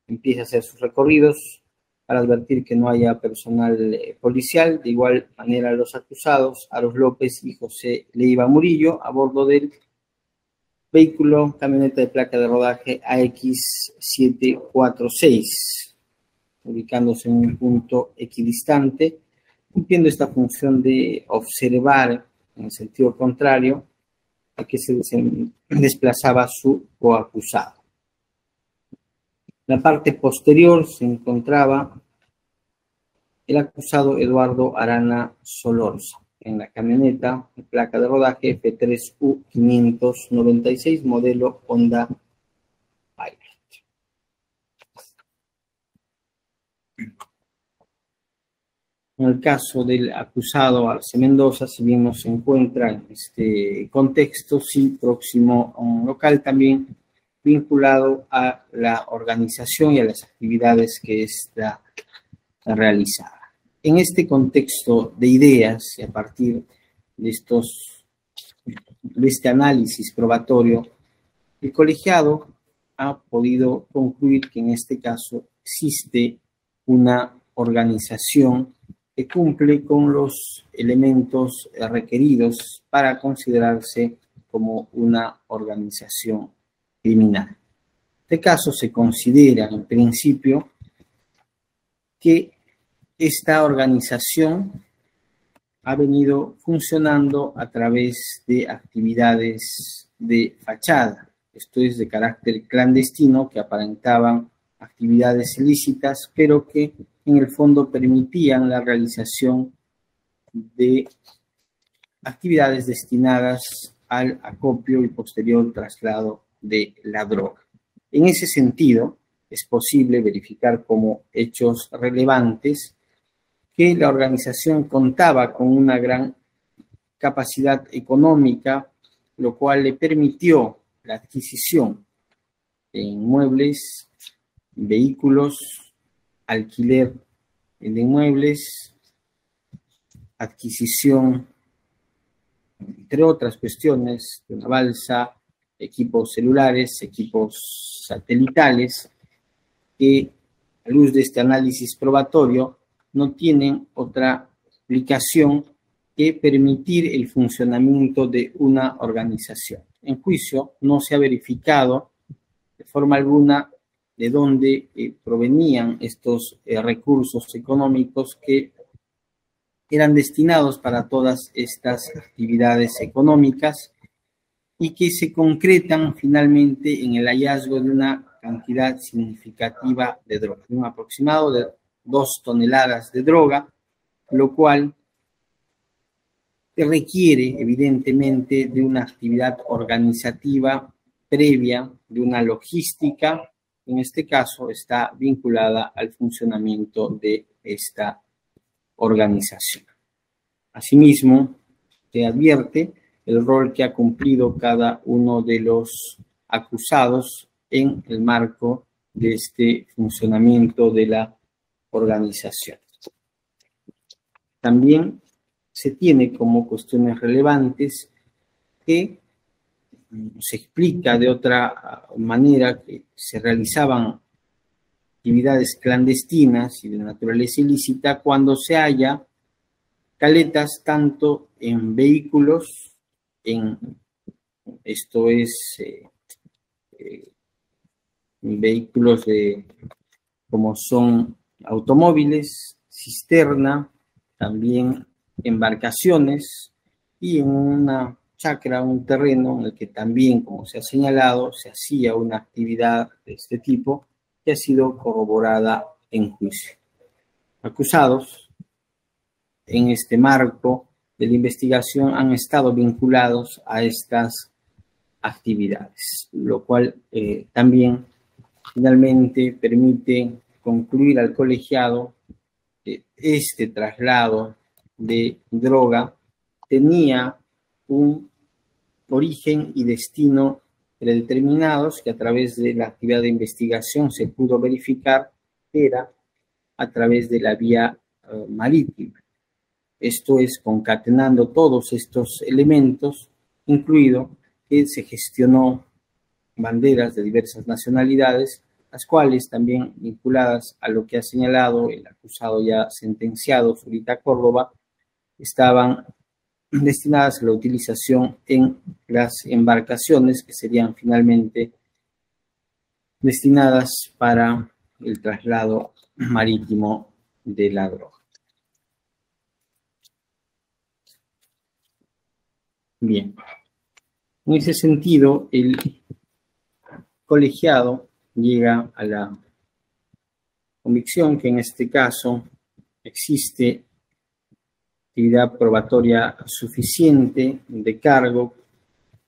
empieza a hacer sus recorridos para advertir que no haya personal policial. De igual manera, los acusados, Aros López y José Leiva Murillo, a bordo del vehículo camioneta de placa de rodaje AX746, ubicándose en un punto equidistante, cumpliendo esta función de observar en el sentido contrario a que se desplazaba su coacusado. En la parte posterior se encontraba el acusado Eduardo Arana Solorza, en la camioneta de placa de rodaje F3U596, modelo Honda Pilot. En el caso del acusado Arce Mendoza, si bien no se encuentra en este contexto, sí próximo a un local también vinculado a la organización y a las actividades que ésta realizaba. En este contexto de ideas y a partir de este análisis probatorio, el colegiado ha podido concluir que en este caso existe una organización que cumple con los elementos requeridos para considerarse como una organización criminal. En este caso se considera en principio que esta organización ha venido funcionando a través de actividades de fachada, esto es de carácter clandestino, que aparentaban actividades ilícitas, pero que en el fondo permitían la realización de actividades destinadas al acopio y posterior traslado de la droga. En ese sentido, es posible verificar como hechos relevantes que la organización contaba con una gran capacidad económica, lo cual le permitió la adquisición de inmuebles, vehículos, alquiler de inmuebles, adquisición, entre otras cuestiones, de una balsa, equipos celulares, equipos satelitales, que a luz de este análisis probatorio no tienen otra explicación que permitir el funcionamiento de una organización. En juicio no se ha verificado de forma alguna de dónde provenían estos recursos económicos que eran destinados para todas estas actividades económicas y que se concretan finalmente en el hallazgo de una cantidad significativa de droga, un aproximado de 2 toneladas de droga, lo cual requiere evidentemente de una actividad organizativa previa, de una logística, en este caso está vinculada al funcionamiento de esta organización. Asimismo, se advierte el rol que ha cumplido cada uno de los acusados en el marco de este funcionamiento de la organización. También se tiene como cuestiones relevantes que se explica de otra manera que se realizaban actividades clandestinas y de naturaleza ilícita cuando se halla caletas tanto en vehículos, esto es vehículos como son automóviles, cisterna, también embarcaciones y en una chacra, un terreno en el que también, como se ha señalado, se hacía una actividad de este tipo que ha sido corroborada en juicio. Acusados en este marco de la investigación han estado vinculados a estas actividades, lo cual también finalmente permite concluir al colegiado que este traslado de droga tenía un origen y destino predeterminados que a través de la actividad de investigación se pudo verificar que era a través de la vía marítima. Esto es concatenando todos estos elementos, incluido que se gestionó banderas de diversas nacionalidades, las cuales también vinculadas a lo que ha señalado el acusado ya sentenciado, Zurita Córdoba, estaban destinadas a la utilización en las embarcaciones que serían finalmente destinadas para el traslado marítimo de la droga. Bien, en ese sentido, el colegiado llega a la convicción que en este caso existe actividad probatoria suficiente de cargo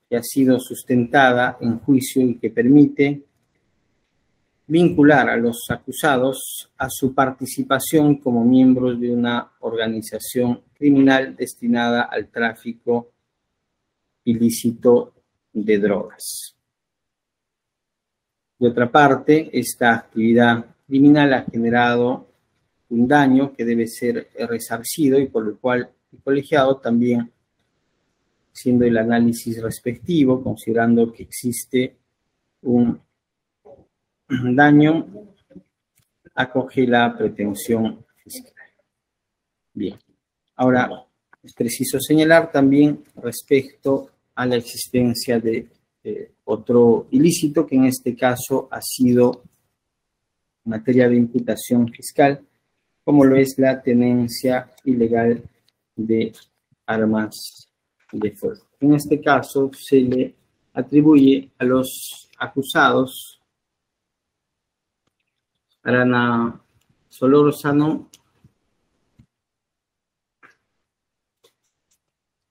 que ha sido sustentada en juicio y que permite vincular a los acusados a su participación como miembros de una organización criminal destinada al tráfico ilícito de drogas. De otra parte, esta actividad criminal ha generado un daño que debe ser resarcido y por el cual el colegiado también, haciendo el análisis respectivo, considerando que existe un daño, acoge la pretensión fiscal. Bien, ahora es preciso señalar también respecto a la existencia de otro ilícito que en este caso ha sido materia de imputación fiscal, como lo es la tenencia ilegal de armas de fuego. En este caso se le atribuye a los acusados Arana Solórzano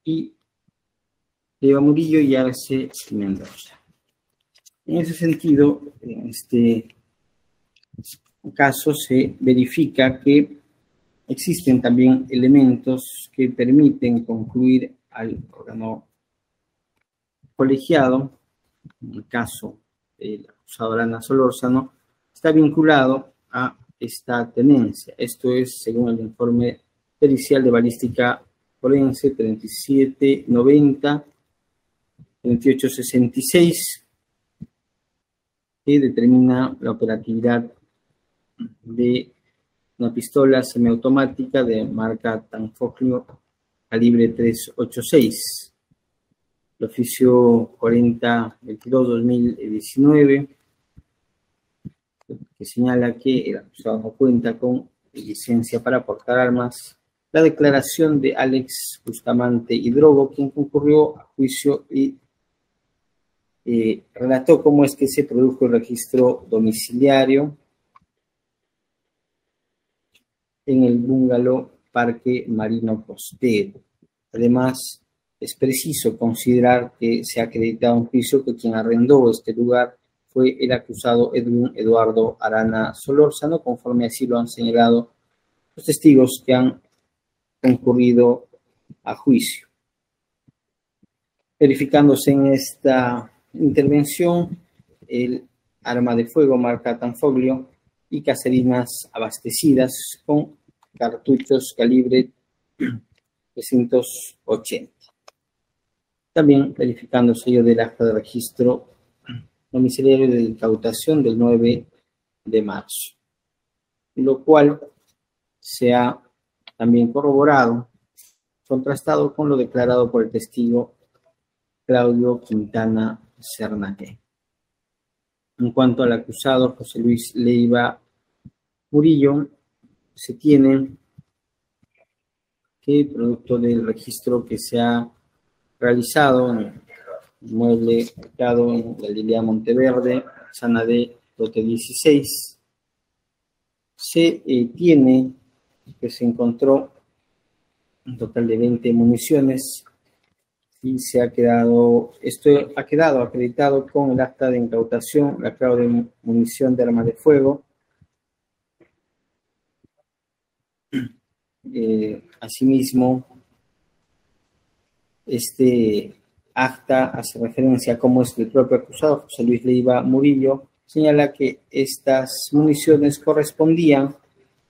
y Eva Murillo y Arce Mendoza. En ese sentido, en este caso se verifica que existen también elementos que permiten concluir al órgano colegiado, en el caso del acusado Arana Solórzano, está vinculado a esta tenencia. Esto es según el informe pericial de balística forense 3790, 3866, que determina la operatividad de una pistola semiautomática de marca Tanfoglio calibre 386. El oficio 4022-2019, que señala que el acusado no cuenta con licencia para portar armas. La declaración de Alex Bustamante Hidrogo, quien concurrió a juicio y relató cómo es que se produjo el registro domiciliario en el bungalow Parque Marino Costero. Además, es preciso considerar que se ha acreditado en juicio que quien arrendó este lugar fue el acusado Edwin Eduardo Arana Solórzano, conforme así lo han señalado los testigos que han concurrido a juicio. Verificándose en esta intervención el arma de fuego marca Tanfoglio y caserinas abastecidas con cartuchos calibre 380. También verificando sello del acta de registro domiciliario de incautación del 9 de marzo, lo cual se ha también corroborado, contrastado con lo declarado por el testigo Claudio Quintana Cernaque. En cuanto al acusado José Luis Leiva Murillo, se tiene que, producto del registro que se ha realizado en el inmueble ubicado en Galilea Monteverde, Sana D, lote 16, se tiene que se encontró un total de 20 municiones y esto ha quedado acreditado con el acta de incautación, la clave de munición de arma de fuego. Asimismo, este acta hace referencia a cómo es que el propio acusado, José Luis Leiva Murillo, señala que estas municiones correspondían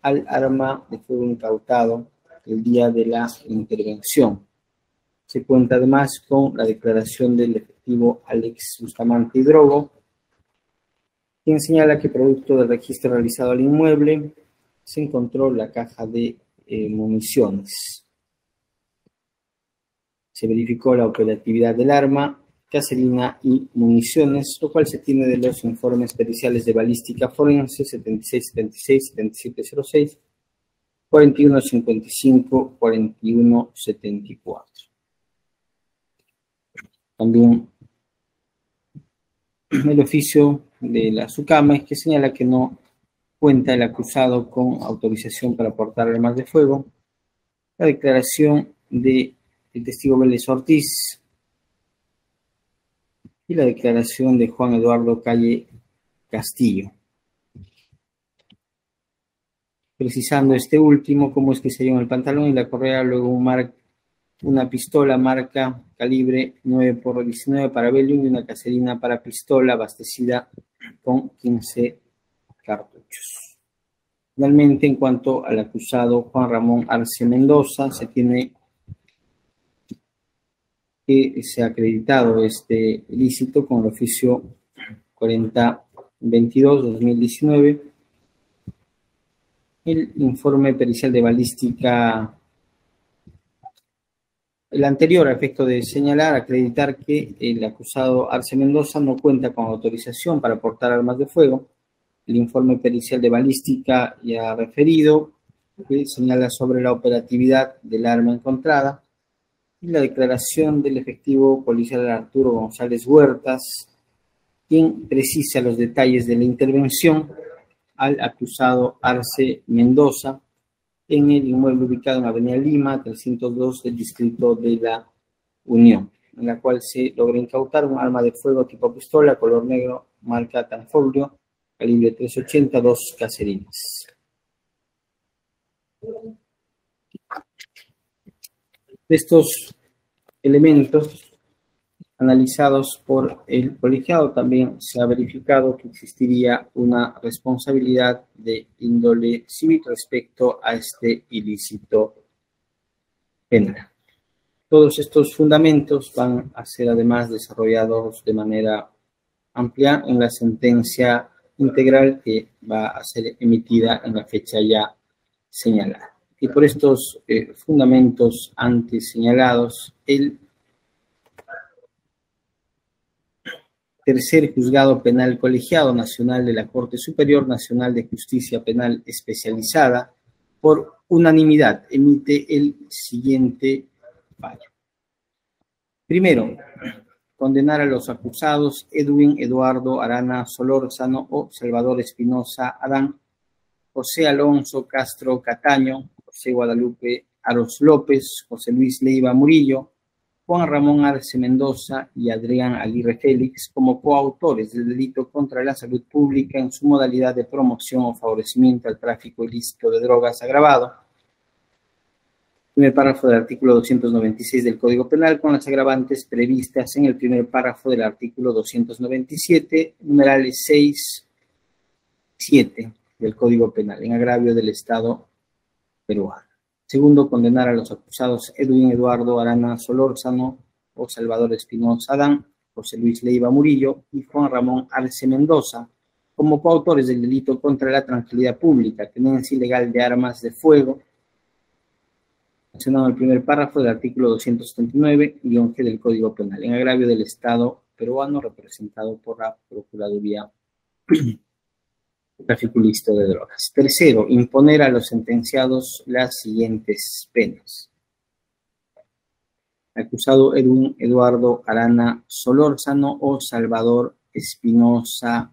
al arma de fuego incautado el día de la intervención. Se cuenta además con la declaración del efectivo Alex Bustamante Hidrogo, quien señala que producto del registro realizado al inmueble se encontró la caja de municiones. Se verificó la operatividad del arma, caserina y municiones, lo cual se tiene de los informes periciales de balística forense 7676, 7706, 4155, 4174. También el oficio de la SUCAMA que señala que no cuenta el acusado con autorización para portar armas de fuego. La declaración del testigo Vélez Ortiz y la declaración de Juan Eduardo Calle Castillo. Precisando este último, cómo es que se lleva el pantalón y la correa, luego una pistola marca calibre 9x19 para Belium y una caserina para pistola abastecida con 15 cartuchos. Finalmente, en cuanto al acusado Juan Ramón Arce Mendoza, se tiene que se ha acreditado este ilícito con el oficio 4022-2019. El informe pericial de balística, el anterior, a efecto de señalar, acreditar que el acusado Arce Mendoza no cuenta con autorización para portar armas de fuego. El informe pericial de balística ya referido, que señala sobre la operatividad del arma encontrada, y la declaración del efectivo policial Arturo González Huertas, quien precisa los detalles de la intervención al acusado Arce Mendoza en el inmueble ubicado en Avenida Lima, 302 del distrito de La Unión, en la cual se logra incautar un arma de fuego tipo pistola, color negro, marca Tanfoglio, calibre 380, 2 caserinas. De estos elementos analizados por el colegiado, también se ha verificado que existiría una responsabilidad de índole civil respecto a este ilícito penal. Todos estos fundamentos van a ser además desarrollados de manera amplia en la sentencia integral que va a ser emitida en la fecha ya señalada. Y por estos fundamentos antes señalados, el tercer juzgado penal colegiado nacional de la Corte Superior Nacional de Justicia Penal Especializada, por unanimidad, emite el siguiente fallo. Primero, condenar a los acusados Edwin Eduardo Arana Solórzano o Salvador Espinosa Adán, José Alonso Castro Cataño, José Guadalupe Aros López, José Luis Leiva Murillo, Juan Ramón Arce Mendoza y Adrián Aguirre Félix como coautores del delito contra la salud pública en su modalidad de promoción o favorecimiento al tráfico ilícito de drogas agravado. Primer párrafo del artículo 296 del Código Penal con las agravantes previstas en el primer párrafo del artículo 297, numerales 6, 7 del Código Penal, en agravio del Estado peruano. Segundo, condenar a los acusados Edwin Eduardo Arana Solórzano o Salvador Espinosa Adán, José Luis Leiva Murillo y Juan Ramón Arce Mendoza como coautores del delito contra la tranquilidad pública, tenencia ilegal de armas de fuego, mencionado en el primer párrafo del artículo 279-G del Código Penal, en agravio del Estado peruano representado por la Procuraduría Tráfico ilícito de drogas. Tercero, imponer a los sentenciados las siguientes penas. Acusado Edwin Eduardo Arana Solórzano o Salvador Espinosa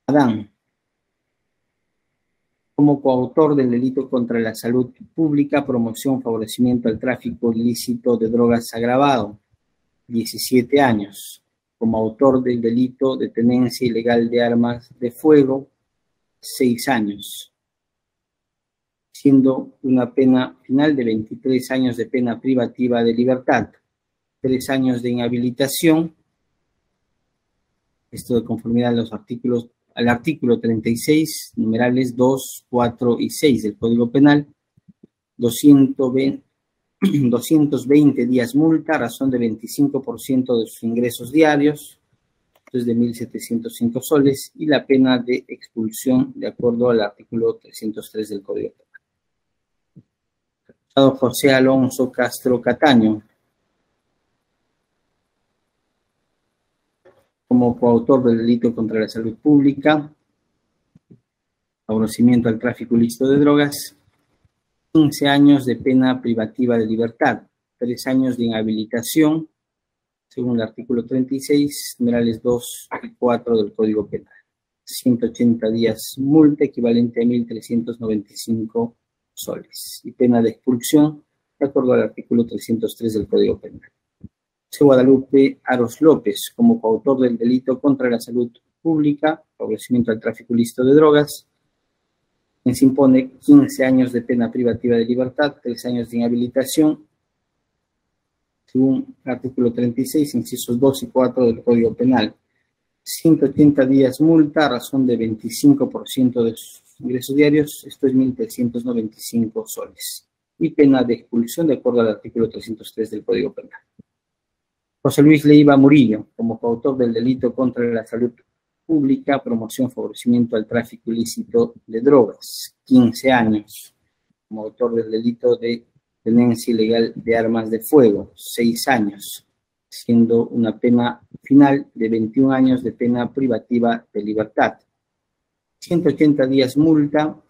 Adán, como coautor del delito contra la salud pública, promoción, favorecimiento al tráfico ilícito de drogas agravado, 17 años. Como autor del delito de tenencia ilegal de armas de fuego, 6 años, siendo una pena final de 23 años de pena privativa de libertad. 3 años de inhabilitación. Esto de conformidad a los al artículo 36, numerales 2, 4 y 6 del Código Penal. 220 días multa a razón de 25% de sus ingresos diarios, entonces de 1.705 soles, y la pena de expulsión de acuerdo al artículo 303 del Código Penal. José Alonso Castro Cataño, como coautor del delito contra la salud pública, favorecimiento al tráfico ilícito de drogas, 15 años de pena privativa de libertad, 3 años de inhabilitación, según el artículo 36, numerales 2 y 4 del Código Penal. 180 días multa equivalente a 1.395 soles y pena de expulsión de acuerdo al artículo 303 del Código Penal. José Guadalupe Aros López, como coautor del delito contra la salud pública, favorecimiento al tráfico ilícito de drogas, quien se impone 15 años de pena privativa de libertad, 3 años de inhabilitación, según el artículo 36, incisos 2 y 4 del Código Penal. 180 días multa a razón de 25% de sus ingresos diarios, esto es 1.395 soles, y pena de expulsión de acuerdo al artículo 303 del Código Penal. José Luis Leiva Murillo, como coautor del delito contra la salud pública, promoción, favorecimiento al tráfico ilícito de drogas, 15 años, como autor del delito de tenencia ilegal de armas de fuego, 6 años, siendo una pena final de 21 años de pena privativa de libertad. 180 días multa,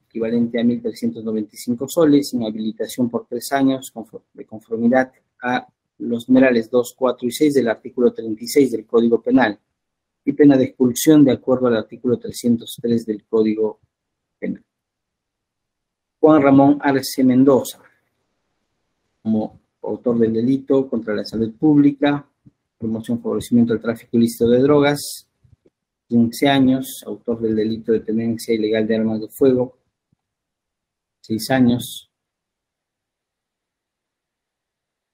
equivalente a 1.395 soles, inhabilitación por 3 años, de conformidad a los numerales 2, 4 y 6 del artículo 36 del Código Penal, y pena de expulsión de acuerdo al artículo 303 del Código Penal. Juan Ramón Arce Mendoza, como autor del delito contra la salud pública, promoción, favorecimiento al tráfico ilícito de drogas, 15 años, autor del delito de tenencia ilegal de armas de fuego, 6 años,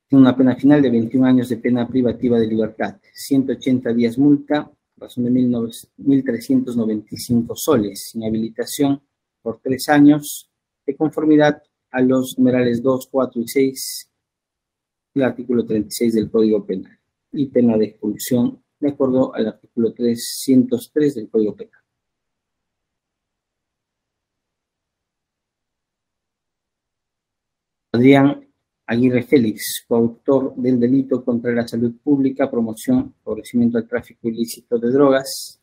tiene una pena final de 21 años de pena privativa de libertad, 180 días multa, razón de 1.395 soles, inhabilitación por 3 años, de conformidad a los numerales 2, 4 y 6 del artículo 36 del Código Penal, y pena de expulsión de acuerdo al artículo 303 del Código Penal. Adrián Aguirre Félix, coautor del delito contra la salud pública, promoción, favorecimiento al tráfico ilícito de drogas,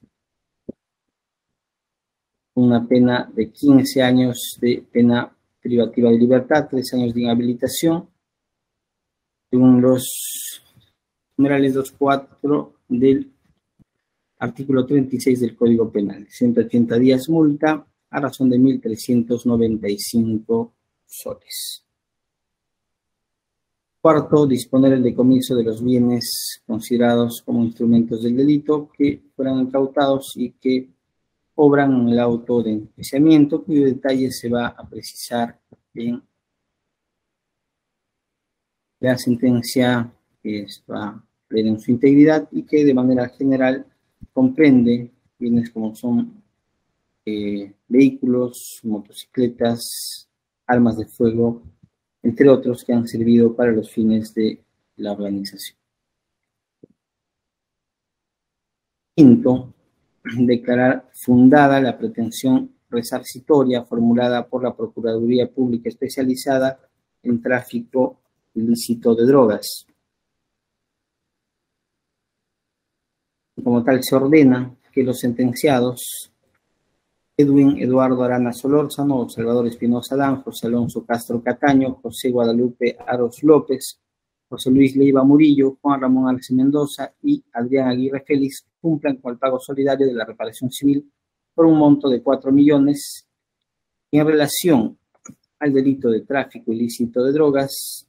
una pena de 15 años de pena privativa de libertad, 3 años de inhabilitación, según los numerales 2.4 del artículo 36 del Código Penal. 180 días multa a razón de 1.395 soles. Cuarto, disponer el decomiso de los bienes considerados como instrumentos del delito que fueran incautados y que obran en el auto de enjuiciamiento, cuyo detalle se va a precisar en la sentencia que se va a leer en su integridad y que de manera general comprende bienes como son vehículos, motocicletas, armas de fuego, entre otros que han servido para los fines de la organización. Quinto, declarar fundada la pretensión resarcitoria formulada por la Procuraduría Pública Especializada en Tráfico Ilícito de Drogas. Como tal, se ordena que los sentenciados Edwin Eduardo Arana Solórzano, Salvador Espinosa Adán, José Alonso Castro Cataño, José Guadalupe Aros López, José Luis Leiva Murillo, Juan Ramón Arce Mendoza y Adrián Aguirre Félix cumplan con el pago solidario de la reparación civil por un monto de 4 millones en relación al delito de tráfico ilícito de drogas.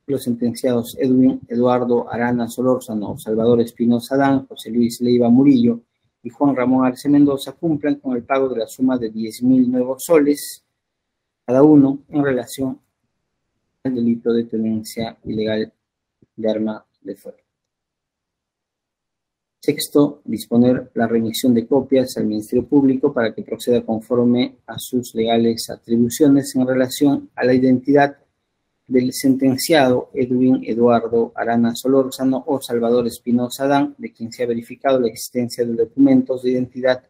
Los sentenciados Edwin Eduardo Arana Solórzano, Salvador Espinosa Adán, José Luis Leiva Murillo y Juan Ramón Arce Mendoza cumplan con el pago de la suma de 10.000 nuevos soles cada uno en relación al delito de tenencia ilegal de arma de fuego. Sexto, disponer la remisión de copias al Ministerio Público para que proceda conforme a sus legales atribuciones en relación a la identidad del sentenciado Edwin Eduardo Arana Solórzano o Salvador Espinosa Adán, de quien se ha verificado la existencia de documentos de identidad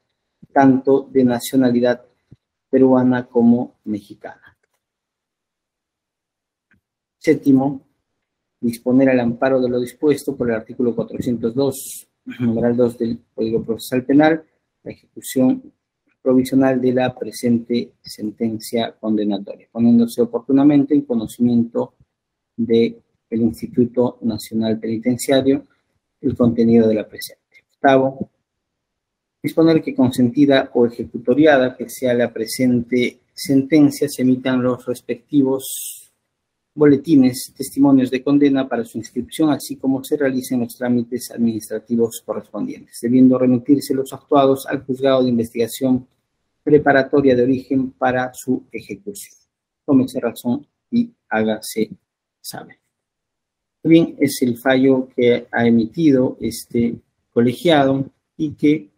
tanto de nacionalidad peruana como mexicana. Séptimo, disponer al amparo de lo dispuesto por el artículo 402, numeral 2 del Código Procesal Penal, la ejecución provisional de la presente sentencia condenatoria, poniéndose oportunamente en conocimiento del Instituto Nacional Penitenciario el contenido de la presente. Octavo, disponer que consentida o ejecutoriada que sea la presente sentencia se emitan los respectivos boletines, testimonios de condena para su inscripción, así como se realicen los trámites administrativos correspondientes, debiendo remitirse los actuados al juzgado de investigación preparatoria de origen para su ejecución. Tómese razón y hágase saber. Bien, es el fallo que ha emitido este colegiado y que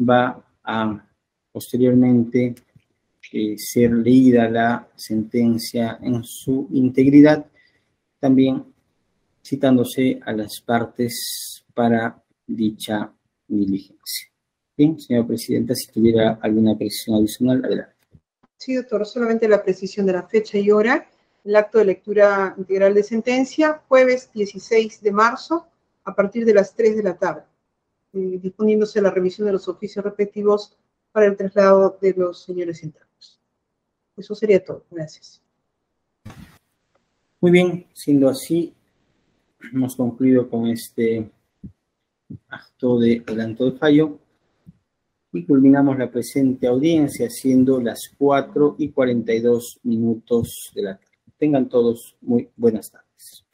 va a posteriormente ser leída la sentencia en su integridad, también citándose a las partes para dicha diligencia. Bien, señora presidenta, si tuviera alguna precisión adicional, adelante. Sí, doctor, solamente la precisión de la fecha y hora. El acto de lectura integral de sentencia, jueves 16 de marzo, a partir de las 3 de la tarde, disponiéndose la revisión de los oficios respectivos para el traslado de los señores internos. Eso sería todo. Gracias. Muy bien, siendo así, hemos concluido con este acto de adelanto de fallo y culminamos la presente audiencia siendo las 4:42 de la tarde. Tengan todos muy buenas tardes.